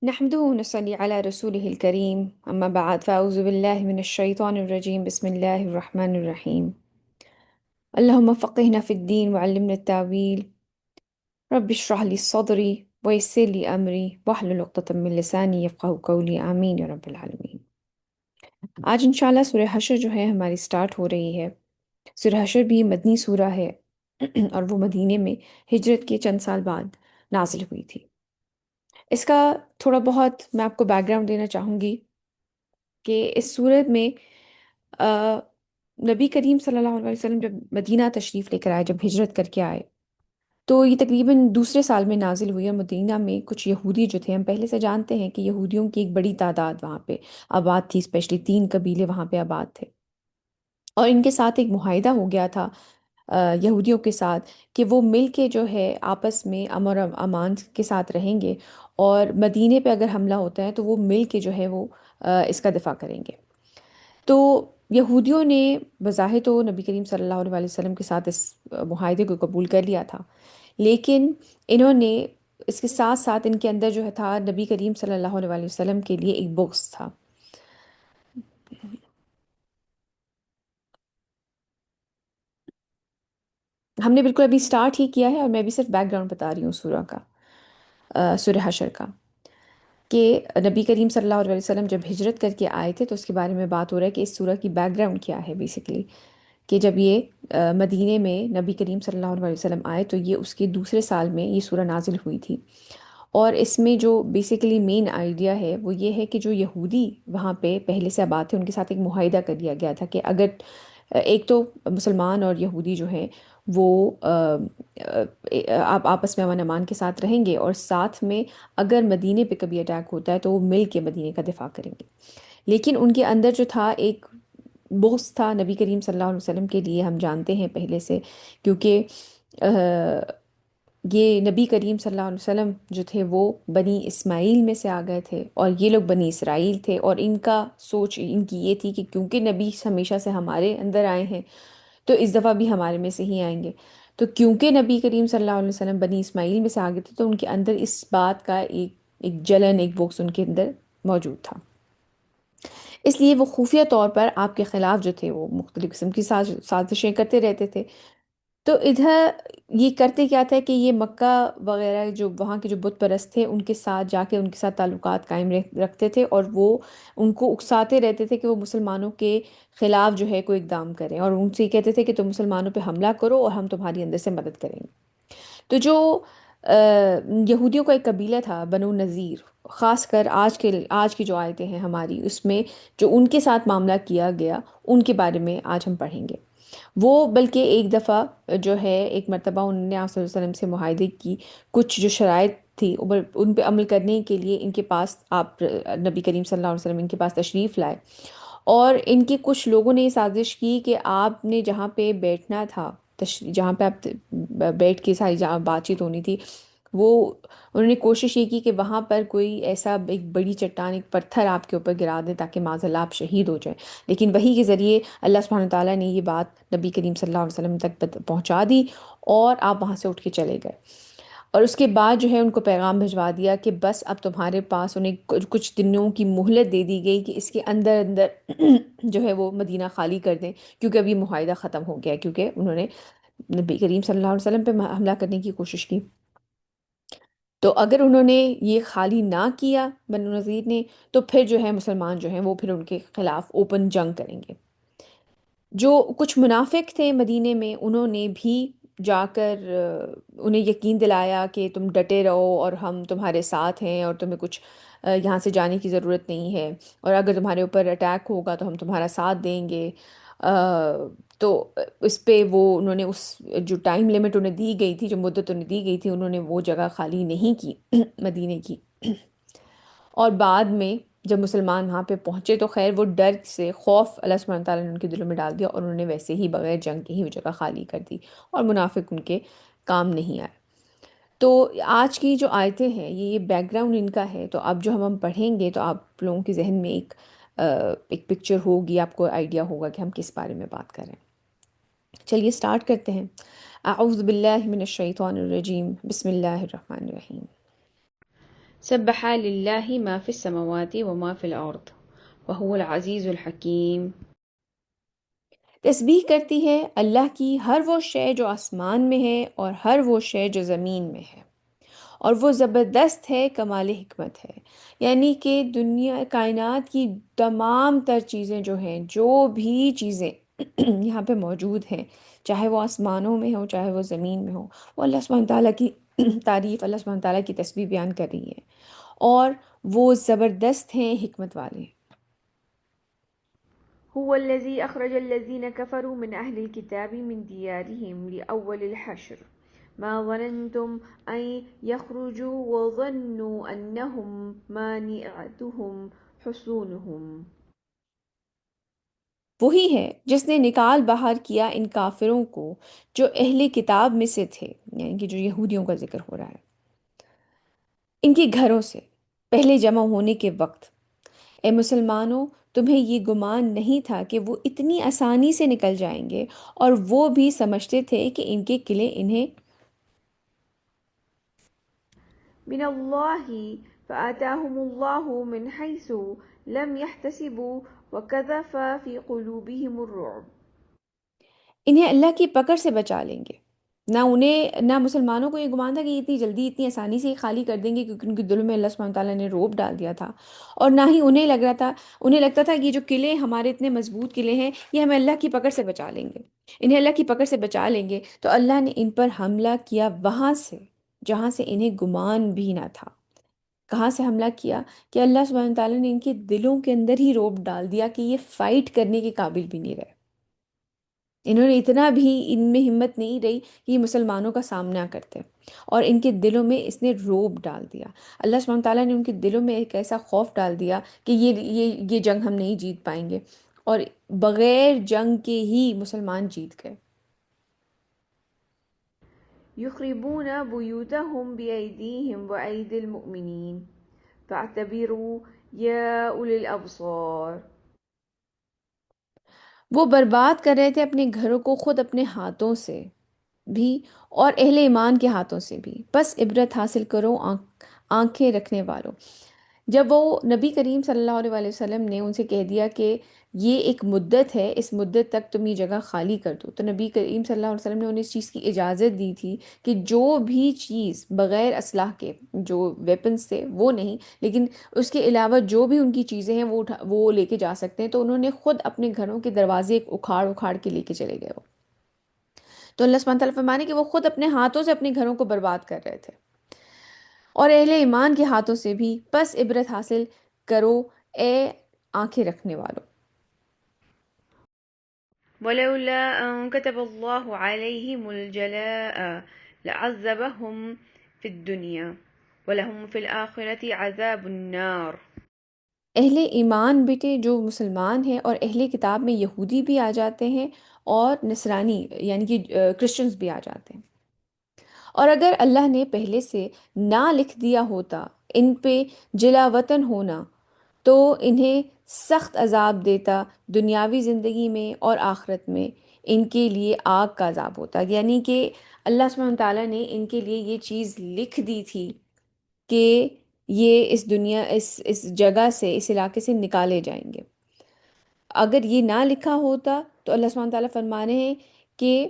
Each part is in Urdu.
نحمده ونصلي على رسوله الكريم أما بعد فأعوذ بالله من الشيطان الرجيم بسم الله الرحمن الرحيم اللهم فقهنا في الدين وعلمنا التاويل رب اشرح لي صدري ويسر لي أمري واحلل عقدة من لساني يفقهوا قولي آمين یا رب العالمین۔ آج انشاءاللہ سورہ حشر جو ہے ہماری سٹارٹ ہو رہی ہے۔ سورہ حشر بھی مدنی سورہ ہے اور وہ مدینے میں ہجرت کے چند سال بعد نازل ہوئی تھی۔ اس کا تھوڑا بہت میں آپ کو بیک گراؤنڈ دینا چاہوں گی کہ اس صورت میں آ، نبی کریم صلی اللہ علیہ وسلم جب مدینہ تشریف لے کر آئے، جب ہجرت کر کے آئے، تو یہ تقریباً دوسرے سال میں نازل ہوئی اور مدینہ میں کچھ یہودی جو تھے، ہم پہلے سے جانتے ہیں کہ یہودیوں کی ایک بڑی تعداد وہاں پہ آباد تھی، اسپیشلی 3 قبیلے وہاں پہ آباد تھے، اور ان کے ساتھ ایک معاہدہ ہو گیا تھا یہودیوں کے ساتھ کہ وہ مل کے جو ہے آپس میں امن اور امان کے ساتھ رہیں گے، اور مدینے پہ اگر حملہ ہوتا ہے تو وہ مل کے جو ہے وہ اس کا دفاع کریں گے۔ تو یہودیوں نے بظاہر تو نبی کریم صلی اللہ علیہ وسلم کے ساتھ اس معاہدے کو قبول کر لیا تھا، لیکن انہوں نے اس کے ساتھ ساتھ ان کے اندر جو ہے تھا نبی کریم صلی اللہ علیہ وسلم کے لیے ایک بغض تھا۔ ہم نے بالکل ابھی سٹارٹ ہی کیا ہے اور میں بھی صرف بیک گراؤنڈ بتا رہی ہوں سورہ کا، سورہ حشر کا، کہ نبی کریم صلی اللہ علیہ وسلم جب ہجرت کر کے آئے تھے تو اس کے بارے میں بات ہو رہا ہے کہ اس سورہ کی بیک گراؤنڈ کیا ہے بیسیکلی، کہ جب یہ مدینے میں نبی کریم صلی اللہ علیہ وسلم آئے تو یہ اس کے دوسرے سال میں یہ سورہ نازل ہوئی تھی۔ اور اس میں جو بیسیکلی مین آئیڈیا ہے وہ یہ ہے کہ جو یہودی وہاں پہ پہلے سے آباد تھے، ان کے ساتھ ایک معاہدہ کر دیا گیا تھا کہ اگر ایک تو مسلمان اور یہودی جو ہیں وہ آپ آپس میں امن امان کے ساتھ رہیں گے، اور ساتھ میں اگر مدینے پہ کبھی اٹیک ہوتا ہے تو وہ مل کے مدینے کا دفاع کریں گے۔ لیکن ان کے اندر جو تھا ایک بغض تھا نبی کریم صلی اللہ علیہ وسلم کے لیے، ہم جانتے ہیں پہلے سے، کیونکہ یہ نبی کریم صلی اللہ علیہ وسلم جو تھے وہ بنی اسماعیل میں سے آ گئے تھے اور یہ لوگ بنی اسرائیل تھے، اور ان کا سوچ ان کی یہ تھی کہ کیونکہ نبی ہمیشہ سے ہمارے اندر آئے ہیں تو اس دفعہ بھی ہمارے میں سے ہی آئیں گے۔ تو کیونکہ نبی کریم صلی اللہ علیہ وسلم بنی اسماعیل میں سے آ گئے تھے تو ان کے اندر اس بات کا ایک جلن، ایک بغض ان کے اندر موجود تھا، اس لیے وہ خفیہ طور پر آپ کے خلاف جو تھے وہ مختلف قسم کی سازشیں کرتے رہتے تھے۔ تو ادھر یہ کرتے کیا تھا کہ یہ مکہ وغیرہ جو وہاں کے جو بت پرست تھے ان کے ساتھ جا کے ان کے ساتھ تعلقات قائم رکھتے تھے، اور وہ ان کو اکساتے رہتے تھے کہ وہ مسلمانوں کے خلاف جو ہے کوئی اقدام کریں، اور ان سے یہ کہتے تھے کہ تم مسلمانوں پہ حملہ کرو اور ہم تمہاری اندر سے مدد کریں گے۔ تو جو آ، یہودیوں کا ایک قبیلہ تھا بنو نذیر، خاص کر آج کی جو آیتیں ہیں ہماری اس میں جو ان کے ساتھ معاملہ کیا گیا ان کے بارے میں آج ہم پڑھیں گے۔ وہ بلکہ ایک دفعہ جو ہے ایک مرتبہ انہوں نے آپ صلی اللہ علیہ وسلم سے معاہدے کی کچھ جو شرائط تھی ان پہ عمل کرنے کے لیے ان کے پاس آپ نبی کریم صلی اللہ علیہ وسلم ان کے پاس تشریف لائے، اور ان کے کچھ لوگوں نے یہ سازش کی کہ آپ نے جہاں پہ بیٹھنا تھا، جہاں پہ آپ بیٹھ کے ساری جہاں بات چیت ہونی تھی، وہ انہوں نے کوشش یہ کی کہ وہاں پر کوئی ایسا ایک بڑی چٹان، ایک پتھر آپ کے اوپر گرا دیں تاکہ معاذ اللہ آپ شہید ہو جائیں، لیکن وہی کے ذریعے اللہ سبحانہ تعالیٰ نے یہ بات نبی کریم صلی اللہ علیہ وسلم تک پہنچا دی، اور آپ وہاں سے اٹھ کے چلے گئے۔ اور اس کے بعد جو ہے ان کو پیغام بھجوا دیا کہ بس اب تمہارے پاس، انہیں کچھ دنوں کی مہلت دے دی گئی کہ اس کے اندر اندر جو ہے وہ مدینہ خالی کر دیں، کیونکہ اب یہ معاہدہ ختم ہو گیا، کیونکہ انہوں نے نبی کریم صلی اللہ علیہ وسلم پہ حملہ کرنے کی کوشش کی۔ تو اگر انہوں نے یہ خالی نہ کیا بنو نذیر نے، تو پھر جو ہے مسلمان جو ہیں وہ پھر ان کے خلاف اوپن جنگ کریں گے۔ جو کچھ منافق تھے مدینے میں انہوں نے بھی جا کر انہیں یقین دلایا کہ تم ڈٹے رہو اور ہم تمہارے ساتھ ہیں، اور تمہیں کچھ یہاں سے جانے کی ضرورت نہیں ہے، اور اگر تمہارے اوپر اٹیک ہوگا تو ہم تمہارا ساتھ دیں گے۔ تو اس پہ وہ انہوں نے اس جو ٹائم لمٹ انہیں دی گئی تھی، جو مدت انہیں دی گئی تھی، انہوں نے وہ جگہ خالی نہیں کی مدینے کی۔ اور بعد میں جب مسلمان وہاں پہ پہنچے تو خیر وہ ڈر سے، خوف اللہ سبحانہ تعالیٰ نے ان کے دلوں میں ڈال دیا، اور انہوں نے ویسے ہی بغیر جنگ کے ہی وہ جگہ خالی کر دی، اور منافق ان کے کام نہیں آئے۔ تو آج کی جو آیتیں ہیں یہ بیک گراؤنڈ ان کا ہے، تو اب جو ہم پڑھیں گے تو آپ لوگوں کے ذہن میں ایک پکچر ہوگی، آپ کو آئیڈیا ہوگا کہ ہم کس بارے میں بات کر رہے ہیں۔ چلیے سٹارٹ کرتے ہیں۔ اعوذ باللہ من الشیطان الرجیم، بسم اللہ الرحمن الرحیم۔ سبح للہ ما فی السماوات وما فی الارض وهو العزیز الحکیم۔ تسبیح کرتی ہے اللہ کی ہر وہ شے جو آسمان میں ہے اور ہر وہ شے جو زمین میں ہے، اور وہ زبردست ہے، کمال حکمت ہے۔ یعنی کہ دنیا کائنات کی تمام تر چیزیں جو ہیں، جو بھی چیزیں یہاں پہ موجود ہیں، چاہے وہ آسمانوں میں ہو چاہے وہ زمین میں ہو، وہ اللہ سبحانہ تعالیٰ کی تعریف، اللہ سبحانہ تعالیٰ کی تسبیح بیان کر رہی ہے، اور وہ زبردست ہیں، حکمت والے ہیں۔ هو الذي أخرج الذين كفروا من أهل الكتاب من ديارهم لأول الحشر ما ظننتم أن يخرجوا وظنوا أنهم مانعتهم حصونهم۔ وہی ہے جس نے نکال باہر کیا ان کافروں کو جو اہل کتاب میں سے تھے، یعنی کہ جو یہودیوں کا ذکر ہو رہا ہے، ان کے گھروں سے پہلے جمع ہونے کے وقت۔ اے مسلمانوں، تمہیں یہ گمان نہیں تھا کہ وہ اتنی آسانی سے نکل جائیں گے، اور وہ بھی سمجھتے تھے کہ ان کے قلعے انہیں من اللہ فآتاهم اللہ من حیث لم يحتسبوا وقذف في قلوبهم الرعب۔ انہیں اللہ کی پکڑ سے بچا لیں گے۔ نہ مسلمانوں کو یہ گمان تھا کہ یہ اتنی جلدی اتنی آسانی سے یہ خالی کر دیں گے، کیونکہ ان کے دلوں میں اللہ سبحانہ تعالیٰ نے روب ڈال دیا تھا، اور نہ ہی انہیں لگتا تھا کہ یہ جو قلعے ہمارے اتنے مضبوط قلعے ہیں، یہ ہمیں اللہ کی پکڑ سے بچا لیں گے، انہیں اللہ کی پکڑ سے بچا لیں گے۔ تو اللہ نے ان پر حملہ کیا وہاں سے جہاں سے انہیں گمان بھی نہ تھا۔ کہاں سے حملہ کیا؟ کہ اللہ سبحانہ تعالیٰ نے ان کے دلوں کے اندر ہی روب ڈال دیا کہ یہ فائٹ کرنے کے قابل بھی نہیں رہے۔ انہوں نے اتنا بھی ان میں ہمت نہیں رہی کہ یہ مسلمانوں کا سامنا کرتے، اور ان کے دلوں میں اس نے روب ڈال دیا۔ اللہ سبحانہ تعالیٰ نے ان کے دلوں میں ایک ایسا خوف ڈال دیا کہ یہ جنگ ہم نہیں جیت پائیں گے، اور بغیر جنگ کے ہی مسلمان جیت گئے۔ یخربون بیوتہم بأیدیہم وأیدی المؤمنین فاعتبروا یا اولی الابصار۔ وہ برباد کر رہے تھے اپنے گھروں کو خود اپنے ہاتھوں سے بھی اور اہل ایمان کے ہاتھوں سے بھی، بس عبرت حاصل کرو آنکھیں رکھنے والوں۔ جب وہ نبی کریم صلی اللہ علیہ وآلہ وسلم نے ان سے کہہ دیا کہ یہ ایک مدت ہے، اس مدت تک تم یہ جگہ خالی کر دو، تو نبی کریم صلی اللہ علیہ وسلم نے انہیں اس چیز کی اجازت دی تھی کہ جو بھی چیز بغیر اسلحہ کے، جو ویپنز تھے وہ نہیں، لیکن اس کے علاوہ جو بھی ان کی چیزیں ہیں وہ لے کے جا سکتے ہیں۔ تو انہوں نے خود اپنے گھروں کے دروازے اکھاڑ اکھاڑ کے لے کے چلے گئے وہ۔ تو اللہ سبحانہ تعالیٰ فرمانے کہ وہ خود اپنے ہاتھوں سے اپنے گھروں کو برباد کر رہے تھے، اور اہل ایمان کے ہاتھوں سے بھی، بس عبرت حاصل کرو اے آنکھیں رکھنے والوں۔ وَلَوْلَا أَن كَتَبَ اللَّهُ عَلَيْهِمُ الْجَلَاءَ لَعَذَّبَهُمْ فِي الدُّنْيَا وَلَهُمْ فِي الْآخِرَةِ عَذَابُ النَّارِ۔ اہل ایمان بیٹے جو مسلمان ہیں، اور اہل کتاب میں یہودی بھی آ جاتے ہیں اور نصرانی یعنی کہ کرسچنز بھی آ جاتے ہیں، اور اگر اللہ نے پہلے سے نہ لکھ دیا ہوتا ان پہ جلا وطن ہونا، تو انہیں سخت عذاب دیتا دنیاوی زندگی میں، اور آخرت میں ان کے لیے آگ کا عذاب ہوتا۔ یعنی کہ اللہ سبحانہ تعالیٰ نے ان کے لیے یہ چیز لکھ دی تھی کہ یہ اس دنیا اس جگہ سے، اس علاقے سے نکالے جائیں گے۔ اگر یہ نہ لکھا ہوتا تو اللہ سبحانہ تعالیٰ فرمانے ہیں کہ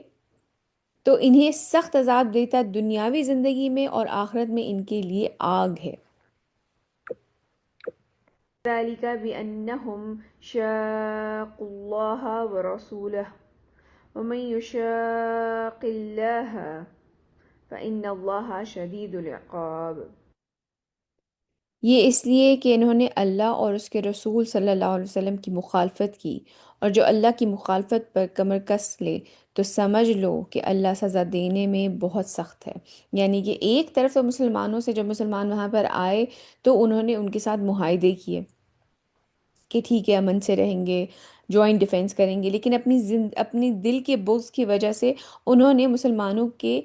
تو انہیں سخت عذاب دیتا دنیاوی زندگی میں، اور آخرت میں ان کے لیے آگ ہے۔ ذلك بأنهم شاقوا الله ورسوله ومن يشاق الله فإن الله شديد العقاب۔ یہ اس لیے کہ انہوں نے اللہ اور اس کے رسول صلی اللہ علیہ وسلم کی مخالفت کی، اور جو اللہ کی مخالفت پر کمر کس لے تو سمجھ لو کہ اللہ سزا دینے میں بہت سخت ہے۔ یعنی کہ ایک طرف تو مسلمانوں سے جب مسلمان وہاں پر آئے تو انہوں نے ان کے ساتھ معاہدے کیے کہ ٹھیک ہے امن سے رہیں گے، جوائنٹ ڈیفنس کریں گے، لیکن اپنی دل کے بغض کی وجہ سے انہوں نے مسلمانوں کے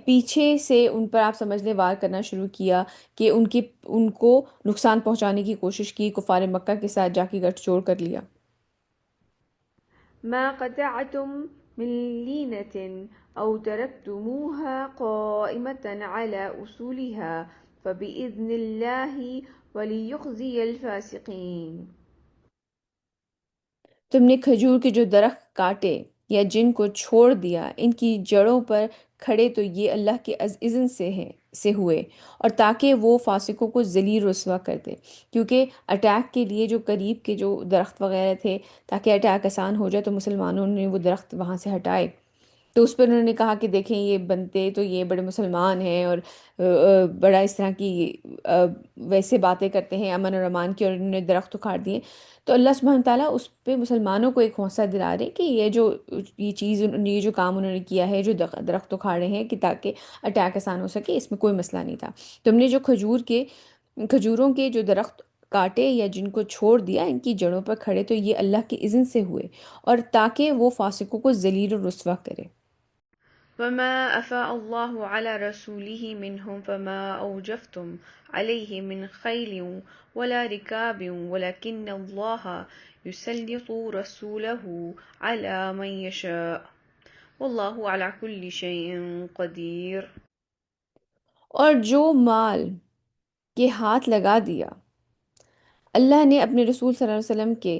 پیچھے سے ان پر آپ سمجھ لیں وار کرنا شروع کیا، کہ ان کو نقصان پہنچانے کی کوشش کی، کفار مکہ کے ساتھ جا کے گٹھ جوڑ کر لیا۔ ما قطعتم من لینة او ترکتموها قائمة على اصولها فبإذن الله وليخزي الفاسقين۔ تم نے کھجور کے جو درخت کاٹے یا جن کو چھوڑ دیا ان کی جڑوں پر کھڑے تو یہ اللہ کے اذن سے ہوئے، اور تاکہ وہ فاسقوں کو ذلیل رسوا کر دے، کیونکہ اٹیک کے لیے جو قریب کے جو درخت وغیرہ تھے، تاکہ اٹیک آسان ہو جائے، تو مسلمانوں نے وہ درخت وہاں سے ہٹائے۔ تو اس پر انہوں نے کہا کہ دیکھیں یہ بنتے تو یہ بڑے مسلمان ہیں، اور بڑا اس طرح کی ویسے باتیں کرتے ہیں امن اور امان کی، اور انہوں نے درخت اکھاڑ دیے۔ تو اللہ سبحانہ تعالیٰ اس پہ مسلمانوں کو ایک حوصلہ دلا رہے کہ یہ جو کام انہوں نے کیا ہے، جو درخت اکھاڑے ہیں کہ تاکہ اٹیک آسان ہو سکے، اس میں کوئی مسئلہ نہیں تھا۔ تم نے جو کھجوروں کے جو درخت کاٹے یا جن کو چھوڑ دیا ان کی جڑوں پر کھڑے تو یہ اللہ کے اذن سے ہوئے، اور تاکہ وہ فاسقوں کو ذلیل و رسوا کرے۔ وما أفاء الله على رسوله منهم فما أوجفتم عليه من خيل ولا ركاب ولكن الله يسلط رسوله على من يشاء والله على كل شيء قدير۔ اور جو مال کے ہاتھ لگا دیا اللہ نے اپنے رسول صلی اللہ علیہ وسلم کے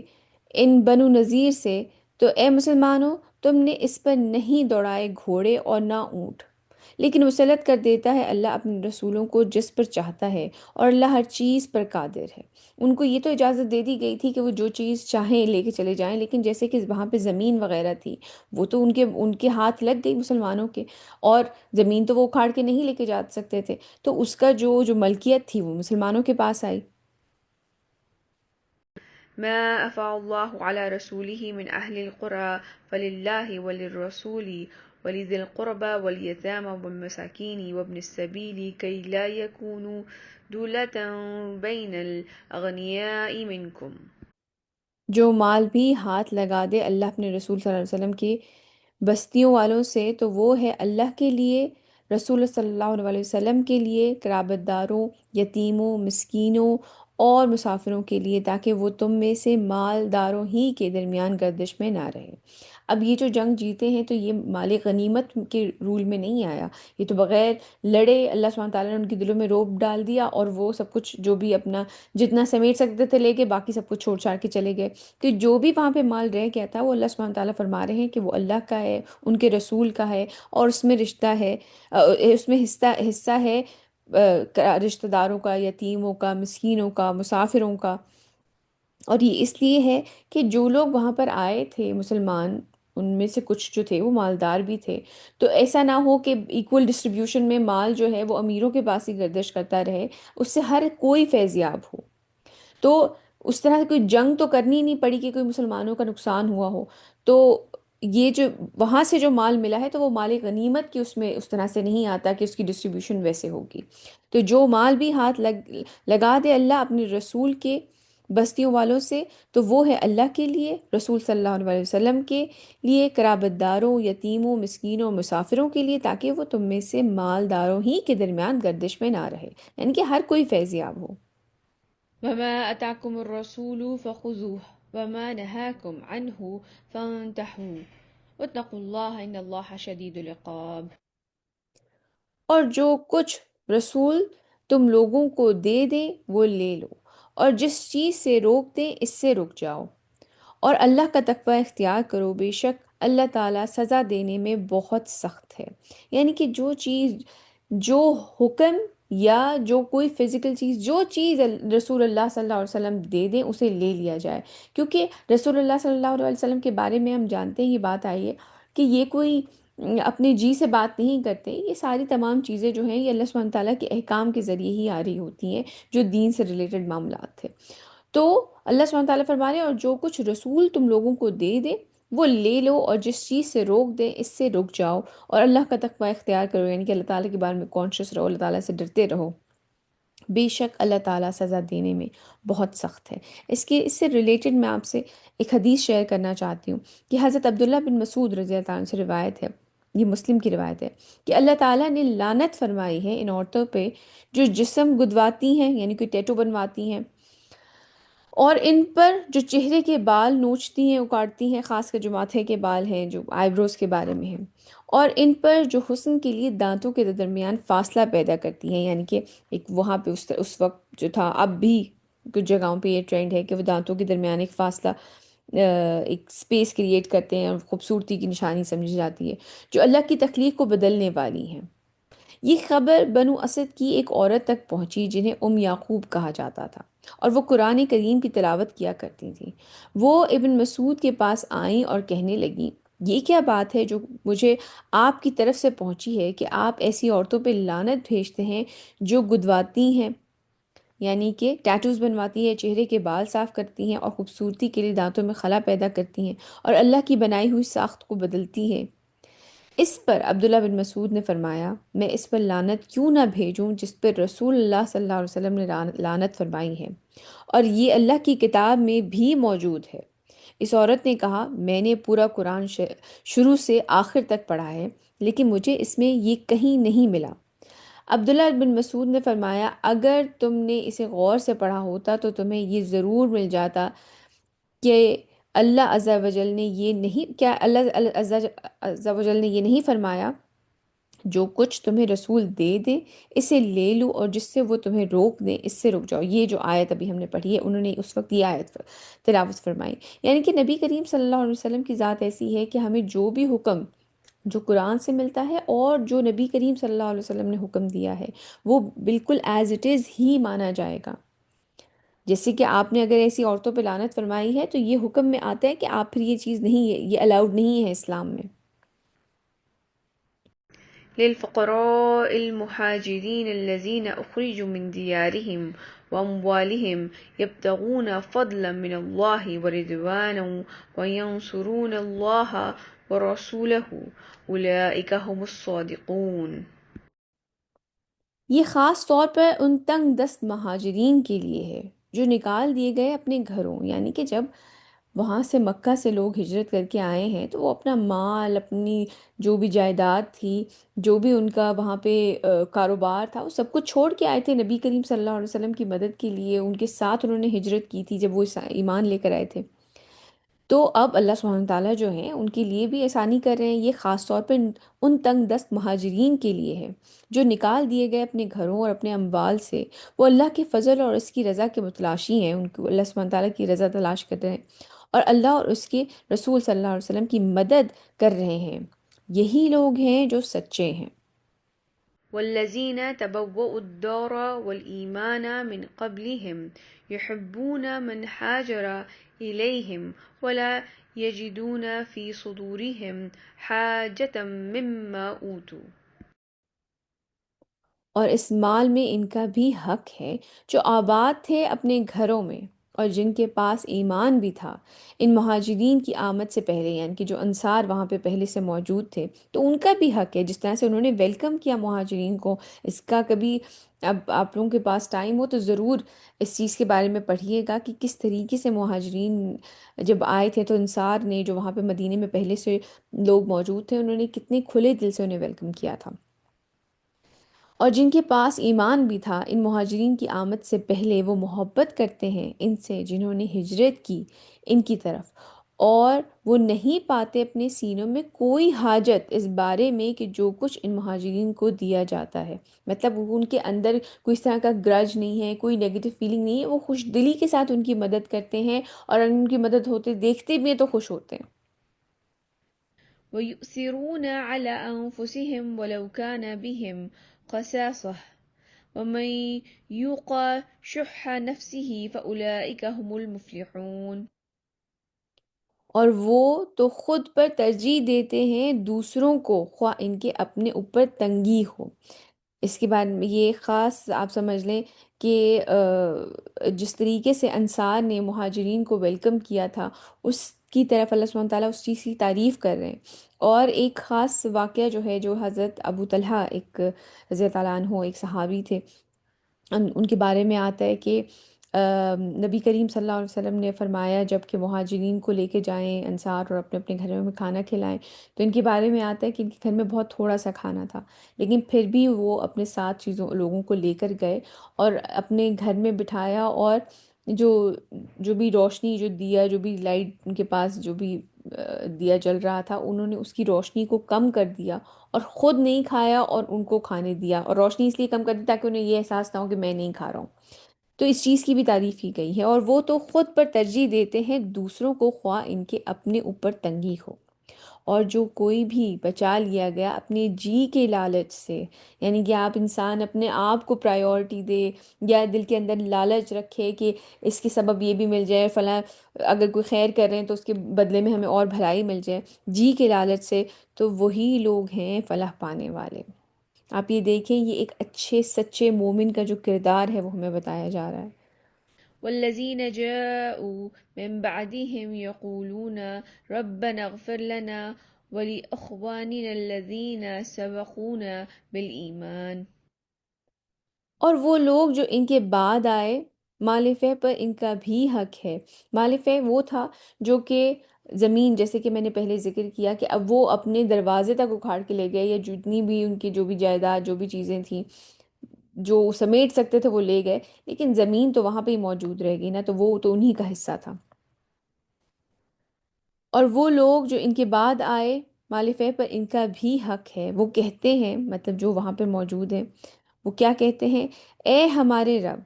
ان بنو نذیر سے، تو اے مسلمانوں تم نے اس پر نہیں دوڑائے گھوڑے اور نہ اونٹ، لیکن مسلط کر دیتا ہے اللہ اپنے رسولوں کو جس پر چاہتا ہے، اور اللہ ہر چیز پر قادر ہے۔ ان کو یہ تو اجازت دے دی گئی تھی کہ وہ جو چیز چاہیں لے کے چلے جائیں، لیکن جیسے کہ وہاں پہ زمین وغیرہ تھی وہ تو ان کے ہاتھ لگ گئی مسلمانوں کے، اور زمین تو وہ اکھاڑ کے نہیں لے کے جا سکتے تھے، تو اس کا جو ملکیت تھی وہ مسلمانوں کے پاس آئی۔ ما أفاء الله على رسوله من أهل القرى فلله وللرسول ولذي القربى واليتامى والمساكين وابن السبيل كي لا يكونوا دولة بين الأغنياء منكم۔ جو مال بھی ہاتھ لگا دے اللہ اپنے رسول صلی اللہ علیہ وسلم کی بستیوں والوں سے تو وہ ہے اللہ کے لیے، رسول صلی اللہ علیہ وسلم کے لیے، قرابت داروں، یتیموں، مسکینوں اور مسافروں کے لیے، تاکہ وہ تم میں سے مالداروں ہی کے درمیان گردش میں نہ رہے۔ اب یہ جو جنگ جیتے ہیں تو یہ مال غنیمت کے رول میں نہیں آیا، یہ تو بغیر لڑے اللہ سبحانہ تعالیٰ نے ان کے دلوں میں روب ڈال دیا، اور وہ سب کچھ جو بھی اپنا جتنا سمیٹ سکتے تھے لے کے، باقی سب کچھ چھوڑ چھاڑ کے چلے گئے۔ کہ جو بھی وہاں پہ مال رہ گیا تھا وہ اللہ سبحانہ تعالیٰ فرما رہے ہیں کہ وہ اللہ کا ہے، ان کے رسول کا ہے، اور اس میں رشتہ ہے، اس میں حصہ ہے رشتہ داروں کا، یتیموں کا، مسکینوں کا، مسافروں کا۔ اور یہ اس لیے ہے کہ جو لوگ وہاں پر آئے تھے مسلمان، ان میں سے کچھ جو تھے وہ مالدار بھی تھے، تو ایسا نہ ہو کہ ایکول ڈسٹریبیوشن میں مال جو ہے وہ امیروں کے پاس ہی گردش کرتا رہے، اس سے ہر کوئی فیض یاب ہو۔ تو اس طرح کوئی جنگ تو کرنی نہیں پڑی کہ کوئی مسلمانوں کا نقصان ہوا ہو۔ تو یہ جو وہاں سے جو مال ملا ہے تو وہ مال غنیمت کی اس میں اس طرح سے نہیں آتا کہ اس کی ڈسٹریبیوشن ویسے ہوگی۔ تو جو مال بھی ہاتھ لگا دے اللہ اپنے رسول کے بستیوں والوں سے تو وہ ہے اللہ کے لیے، رسول صلی اللہ علیہ وسلم کے لیے، قرابت داروں، یتیموں، مسکینوں، مسافروں کے لیے، تاکہ وہ تم میں سے مالداروں ہی کے درمیان گردش میں نہ رہے، یعنی کہ ہر کوئی فیض یاب ہو۔ وما أتاكم الرسول فخذوه وما نهاكم عنه فانتهوا واتقوا الله إن الله شديد العقاب۔ اور جو کچھ رسول تم لوگوں کو دے دیں وہ لے لو، اور جس چیز سے روک دیں اس سے رک جاؤ، اور اللہ کا تقوی اختیار کرو، بے شک اللہ تعالیٰ سزا دینے میں بہت سخت ہے۔ یعنی کہ جو حکم یا جو کوئی فزیکل چیز، جو چیز رسول اللہ صلی اللہ علیہ وسلم دے دیں اسے لے لیا جائے، کیونکہ رسول اللہ صلی اللہ علیہ وسلم کے بارے میں ہم جانتے ہیں، یہ بات آئی ہے کہ یہ کوئی اپنے جی سے بات نہیں کرتے، یہ ساری تمام چیزیں جو ہیں یہ اللہ سبحانہ تعالیٰ کے احکام کے ذریعے ہی آ رہی ہوتی ہیں، جو دین سے ریلیٹڈ معاملات تھے۔ تو اللہ سبحانہ تعالیٰ فرما رہے ہیں اور جو کچھ رسول تم لوگوں کو دے دے وہ لے لو، اور جس چیز سے روک دے اس سے رک جاؤ، اور اللہ کا تقوی اختیار کرو، یعنی کہ اللہ تعالیٰ کے بارے میں کانشیس رہو، اللہ تعالیٰ سے ڈرتے رہو، بے شک اللہ تعالیٰ سزا دینے میں بہت سخت ہے۔ اس سے ریلیٹڈ میں آپ سے ایک حدیث شیئر کرنا چاہتی ہوں کہ حضرت عبداللہ بن مسعود رضی اللہ عنہ سے روایت ہے، یہ مسلم کی روایت ہے کہ اللہ تعالیٰ نے لعنت فرمائی ہے ان عورتوں پہ جو جسم گدواتی ہیں، یعنی کوئی ٹیٹو بنواتی ہیں، اور ان پر جو چہرے کے بال نوچتی ہیں اکاڑتی ہیں، خاص کر جو ماتھے کے بال ہیں جو آئی بروز کے بارے میں ہیں، اور ان پر جو حسن کے لیے دانتوں کے درمیان فاصلہ پیدا کرتی ہیں، یعنی کہ ایک وہاں پہ اس وقت جو تھا، اب بھی کچھ جگہوں پہ یہ ٹرینڈ ہے کہ وہ دانتوں کے درمیان ایک فاصلہ، ایک اسپیس کریٹ کرتے ہیں، اور خوبصورتی کی نشانی سمجھی جاتی ہے، جو اللہ کی تخلیق کو بدلنے والی ہیں۔ یہ خبر بنو اسد کی ایک عورت تک پہنچی جنہیں یعقوب کہا جاتا تھا، اور وہ قرآن کریم کی تلاوت کیا کرتی تھیں۔ وہ ابن مسعود کے پاس آئیں اور کہنے لگیں، یہ کیا بات ہے جو مجھے آپ کی طرف سے پہنچی ہے کہ آپ ایسی عورتوں پہ لعنت بھیجتے ہیں جو گدواتی ہیں، یعنی کہ ٹیٹوز بنواتی ہے، چہرے کے بال صاف کرتی ہیں، اور خوبصورتی کے لیے دانتوں میں خلا پیدا کرتی ہیں، اور اللہ کی بنائی ہوئی ساخت کو بدلتی ہے۔ اس پر عبداللہ بن مسعود نے فرمایا، میں اس پر لعنت کیوں نہ بھیجوں جس پر رسول اللہ صلی اللہ علیہ وسلم نے لعنت فرمائی ہے، اور یہ اللہ کی کتاب میں بھی موجود ہے۔ اس عورت نے کہا، میں نے پورا قرآن شروع سے آخر تک پڑھا ہے، لیکن مجھے اس میں یہ کہیں نہیں ملا۔ عبداللہ بن مسعود نے فرمایا، اگر تم نے اسے غور سے پڑھا ہوتا تو تمہیں یہ ضرور مل جاتا کہ اللہ عز و جل نے یہ نہیں، کیا اللہ عز و جل نے یہ نہیں فرمایا، جو کچھ تمہیں رسول دے دے اسے لے لو، اور جس سے وہ تمہیں روک دے اس سے رک جاؤ۔ یہ جو آیت ابھی ہم نے پڑھی ہے، انہوں نے اس وقت یہ آیت تلاوت فرمائی، یعنی کہ نبی کریم صلی اللہ علیہ وسلم کی ذات ایسی ہے کہ ہمیں جو بھی حکم جو قرآن سے ملتا ہے، اور جو نبی کریم صلی اللہ علیہ وسلم نے حکم دیا ہے، وہ بالکل ایز اٹ از ہی مانا جائے گا۔ جیسے کہ آپ نے اگر ایسی عورتوں پہ لعنت فرمائی ہے تو یہ حکم میں آتا ہے کہ آپ پھر یہ چیز نہیں ہے، یہ الاؤڈ نہیں ہے اسلام میں۔ للفقراء المهاجرين الذين أخرجوا من ديارهم وأموالهم يبتغون فضلا من الله ورضوانا وينصرون الله ورسوله أولئك هم الصادقون۔ یہ خاص طور پر ان تنگ دست مہاجرین کے لیے ہے جو نکال دیے گئے اپنے گھروں، یعنی کہ جب وہاں سے مکہ سے لوگ ہجرت کر کے آئے ہیں تو وہ اپنا مال، اپنی جو بھی جائیداد تھی، جو بھی ان کا وہاں پہ کاروبار تھا، وہ سب کچھ چھوڑ کے آئے تھے نبی کریم صلی اللہ علیہ وسلم کی مدد کے لیے، ان کے ساتھ انہوں نے ہجرت کی تھی جب وہ ایمان لے کر آئے تھے۔ تو اب اللہ سبحانہ تعالیٰ جو ہیں ان کے لیے بھی آسانی کر رہے ہیں، یہ خاص طور پہ ان تنگ دست مہاجرین کے لیے ہے جو نکال دیے گئے اپنے گھروں اور اپنے اموال سے، وہ اللہ کے فضل اور اس کی رضا کے متلاشی ہیں، ان کو اللہ سبحانہ تعالیٰ کی رضا تلاش کر رہے ہیں، اور اللہ اور اس کے رسول صلی اللہ علیہ وسلم کی مدد کر رہے ہیں۔ یہی لوگ ہیں جو سچے ہیں۔ والذين تبوأوا الدار والإيمان من قبلهم يحبون من هاجر إليهم ولا يجدون في صدورهم حاجة مما أوتوا۔ اور اس مال میں ان کا بھی حق ہے جو آباد تھے اپنے گھروں میں، اور جن کے پاس ایمان بھی تھا ان مہاجرین کی آمد سے پہلے، یعنی کہ جو انصار وہاں پہ پہلے سے موجود تھے، تو ان کا بھی حق ہے جس طرح سے انہوں نے ویلکم کیا مہاجرین کو۔ اس کا کبھی، اب آپ لوگوں کے پاس ٹائم ہو تو ضرور اس چیز کے بارے میں پڑھیے گا کہ کس طریقے سے مہاجرین جب آئے تھے تو انصار نے، جو وہاں پہ مدینے میں پہلے سے لوگ موجود تھے، انہوں نے کتنے کھلے دل سے انہیں ویلکم کیا تھا۔ اور جن کے پاس ایمان بھی تھا ان مہاجرین کی آمد سے پہلے، وہ محبت کرتے ہیں ان سے جنہوں نے ہجرت کی ان کی طرف، اور وہ نہیں پاتے اپنے سینوں میں کوئی حاجت اس بارے میں کہ جو کچھ ان مہاجرین کو دیا جاتا ہے، مطلب وہ ان کے اندر کوئی اس طرح کا گرج نہیں ہے، کوئی نیگیٹو فیلنگ نہیں ہے، وہ خوش دلی کے ساتھ ان کی مدد کرتے ہیں، اور ان کی مدد ہوتے دیکھتے بھی ہیں تو خوش ہوتے ہیں۔ ويؤثرون على أنفسهم ولو كان بهم خصاصة ومن يوق شح نفسه فأولئك هم المفلحون۔ اور وہ تو خود پر ترجیح دیتے ہیں دوسروں کو، خواہ ان کے اپنے اوپر تنگی ہو۔ اس کے بعد یہ خاص آپ سمجھ لیں کہ جس طریقے سے انصار نے مہاجرین کو ویلکم کیا تھا، اس کی طرف اللہ سبحانہ تعالیٰ اس چیز کی تعریف کر رہے ہیں۔ اور ایک خاص واقعہ جو ہے، جو حضرت ابو طلحہ، ایک رضی اللہ تعالیٰ عنہ ایک صحابی تھے، ان کے بارے میں آتا ہے کہ نبی کریم صلی اللہ علیہ وسلم نے فرمایا جب کہ مہاجرین کو لے کے جائیں انصار اور اپنے اپنے گھروں میں کھانا کھلائیں، تو ان کے بارے میں آتا ہے کہ ان کے گھر میں بہت تھوڑا سا کھانا تھا، لیکن پھر بھی وہ اپنے ساتھ لوگوں کو لے کر گئے اور اپنے گھر میں بٹھایا، اور جو جو بھی روشنی، جو دیا، جو بھی لائٹ ان کے پاس جو بھی دیا جل رہا تھا، انہوں نے اس کی روشنی کو کم کر دیا اور خود نہیں کھایا اور ان کو کھانے دیا، اور روشنی اس لیے کم کر دی تاکہ انہیں یہ احساس نہ ہو کہ میں نہیں کھا رہا ہوں۔ تو اس چیز کی بھی تعریف کی گئی ہے، اور وہ تو خود پر ترجیح دیتے ہیں دوسروں کو، خواہ ان کے اپنے اوپر تنگی ہو۔ اور جو کوئی بھی بچا لیا گیا اپنے جی کے لالچ سے، یعنی کہ آپ انسان اپنے آپ کو پرائیورٹی دے، یا دل کے اندر لالچ رکھے کہ اس کے سبب یہ بھی مل جائے فلاں، اگر کوئی خیر کر رہے ہیں تو اس کے بدلے میں ہمیں اور بھلائی مل جائے، جی کے لالچ سے، تو وہی لوگ ہیں فلاح پانے والے۔ آپ یہ دیکھیں، یہ ایک اچھے سچے مومن کا جو کردار ہے وہ ہمیں بتایا جا رہا ہے۔ والذين جاءوا من بعدهم يقولون ربنا اغفر لنا ولإخواننا الذين سبقونا بالإيمان. اور وہ لوگ جو ان کے بعد آئے، مال فہ پر ان کا بھی حق ہے۔ مال فہ وہ تھا جو کہ زمین، جیسے کہ میں نے پہلے ذکر کیا کہ اب وہ اپنے دروازے تک اکھاڑ کے لے گئے، یا جتنی بھی ان کی جو بھی جائیداد، جو بھی چیزیں تھیں جو سمیٹ سکتے تھے وہ لے گئے، لیکن زمین تو وہاں پہ ہی موجود رہ گئی نا، تو وہ تو انہی کا حصہ تھا۔ اور وہ لوگ جو ان کے بعد آئے، مال فہ پر ان کا بھی حق ہے، وہ کہتے ہیں، مطلب جو وہاں پہ موجود ہیں، وہ کیا کہتے ہیں؟ اے ہمارے رب،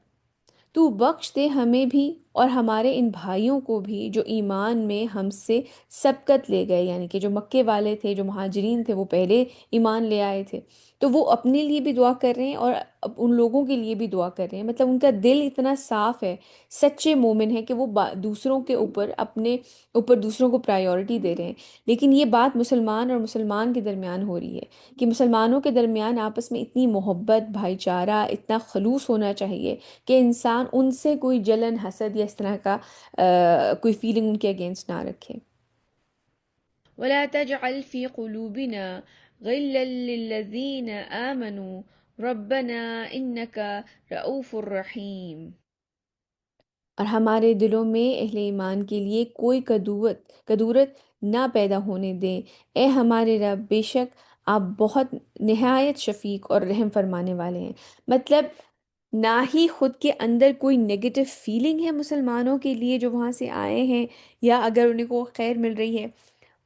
تو بخش دے ہمیں بھی اور ہمارے ان بھائیوں کو بھی جو ایمان میں ہم سے سبقت لے گئے، یعنی کہ جو مکے والے تھے، جو مہاجرین تھے، وہ پہلے ایمان لے آئے تھے، تو وہ اپنے لیے بھی دعا کر رہے ہیں اور اب ان لوگوں کے لیے بھی دعا کر رہے ہیں۔ مطلب ان کا دل اتنا صاف ہے، سچے مومن ہے کہ وہ دوسروں کے اوپر، اپنے اوپر دوسروں کو پرائیورٹی دے رہے ہیں۔ لیکن یہ بات مسلمان اور مسلمان کے درمیان ہو رہی ہے کہ مسلمانوں کے درمیان آپس میں اتنی محبت، بھائی چارہ، اتنا خلوص ہونا چاہیے کہ انسان ان سے کوئی جلن، حسد یا اس طرح کا کوئی فیلنگ ان کے اگینسٹ نہ رکھے۔ ولا تجعل في قلوبنا غلا للذين آمنوا ربنا إنك رؤوف رحيم. اور ہمارے دلوں میں اہل ایمان کے لیے کوئی کدورت نہ پیدا ہونے دیں۔ اے ہمارے رب، بے شک آپ بہت نہایت شفیق اور رحم فرمانے والے ہیں۔ مطلب نہ ہی خود کے اندر کوئی نگیٹو فیلنگ ہے مسلمانوں کے لیے جو وہاں سے آئے ہیں، یا اگر انہیں کو خیر مل رہی ہے،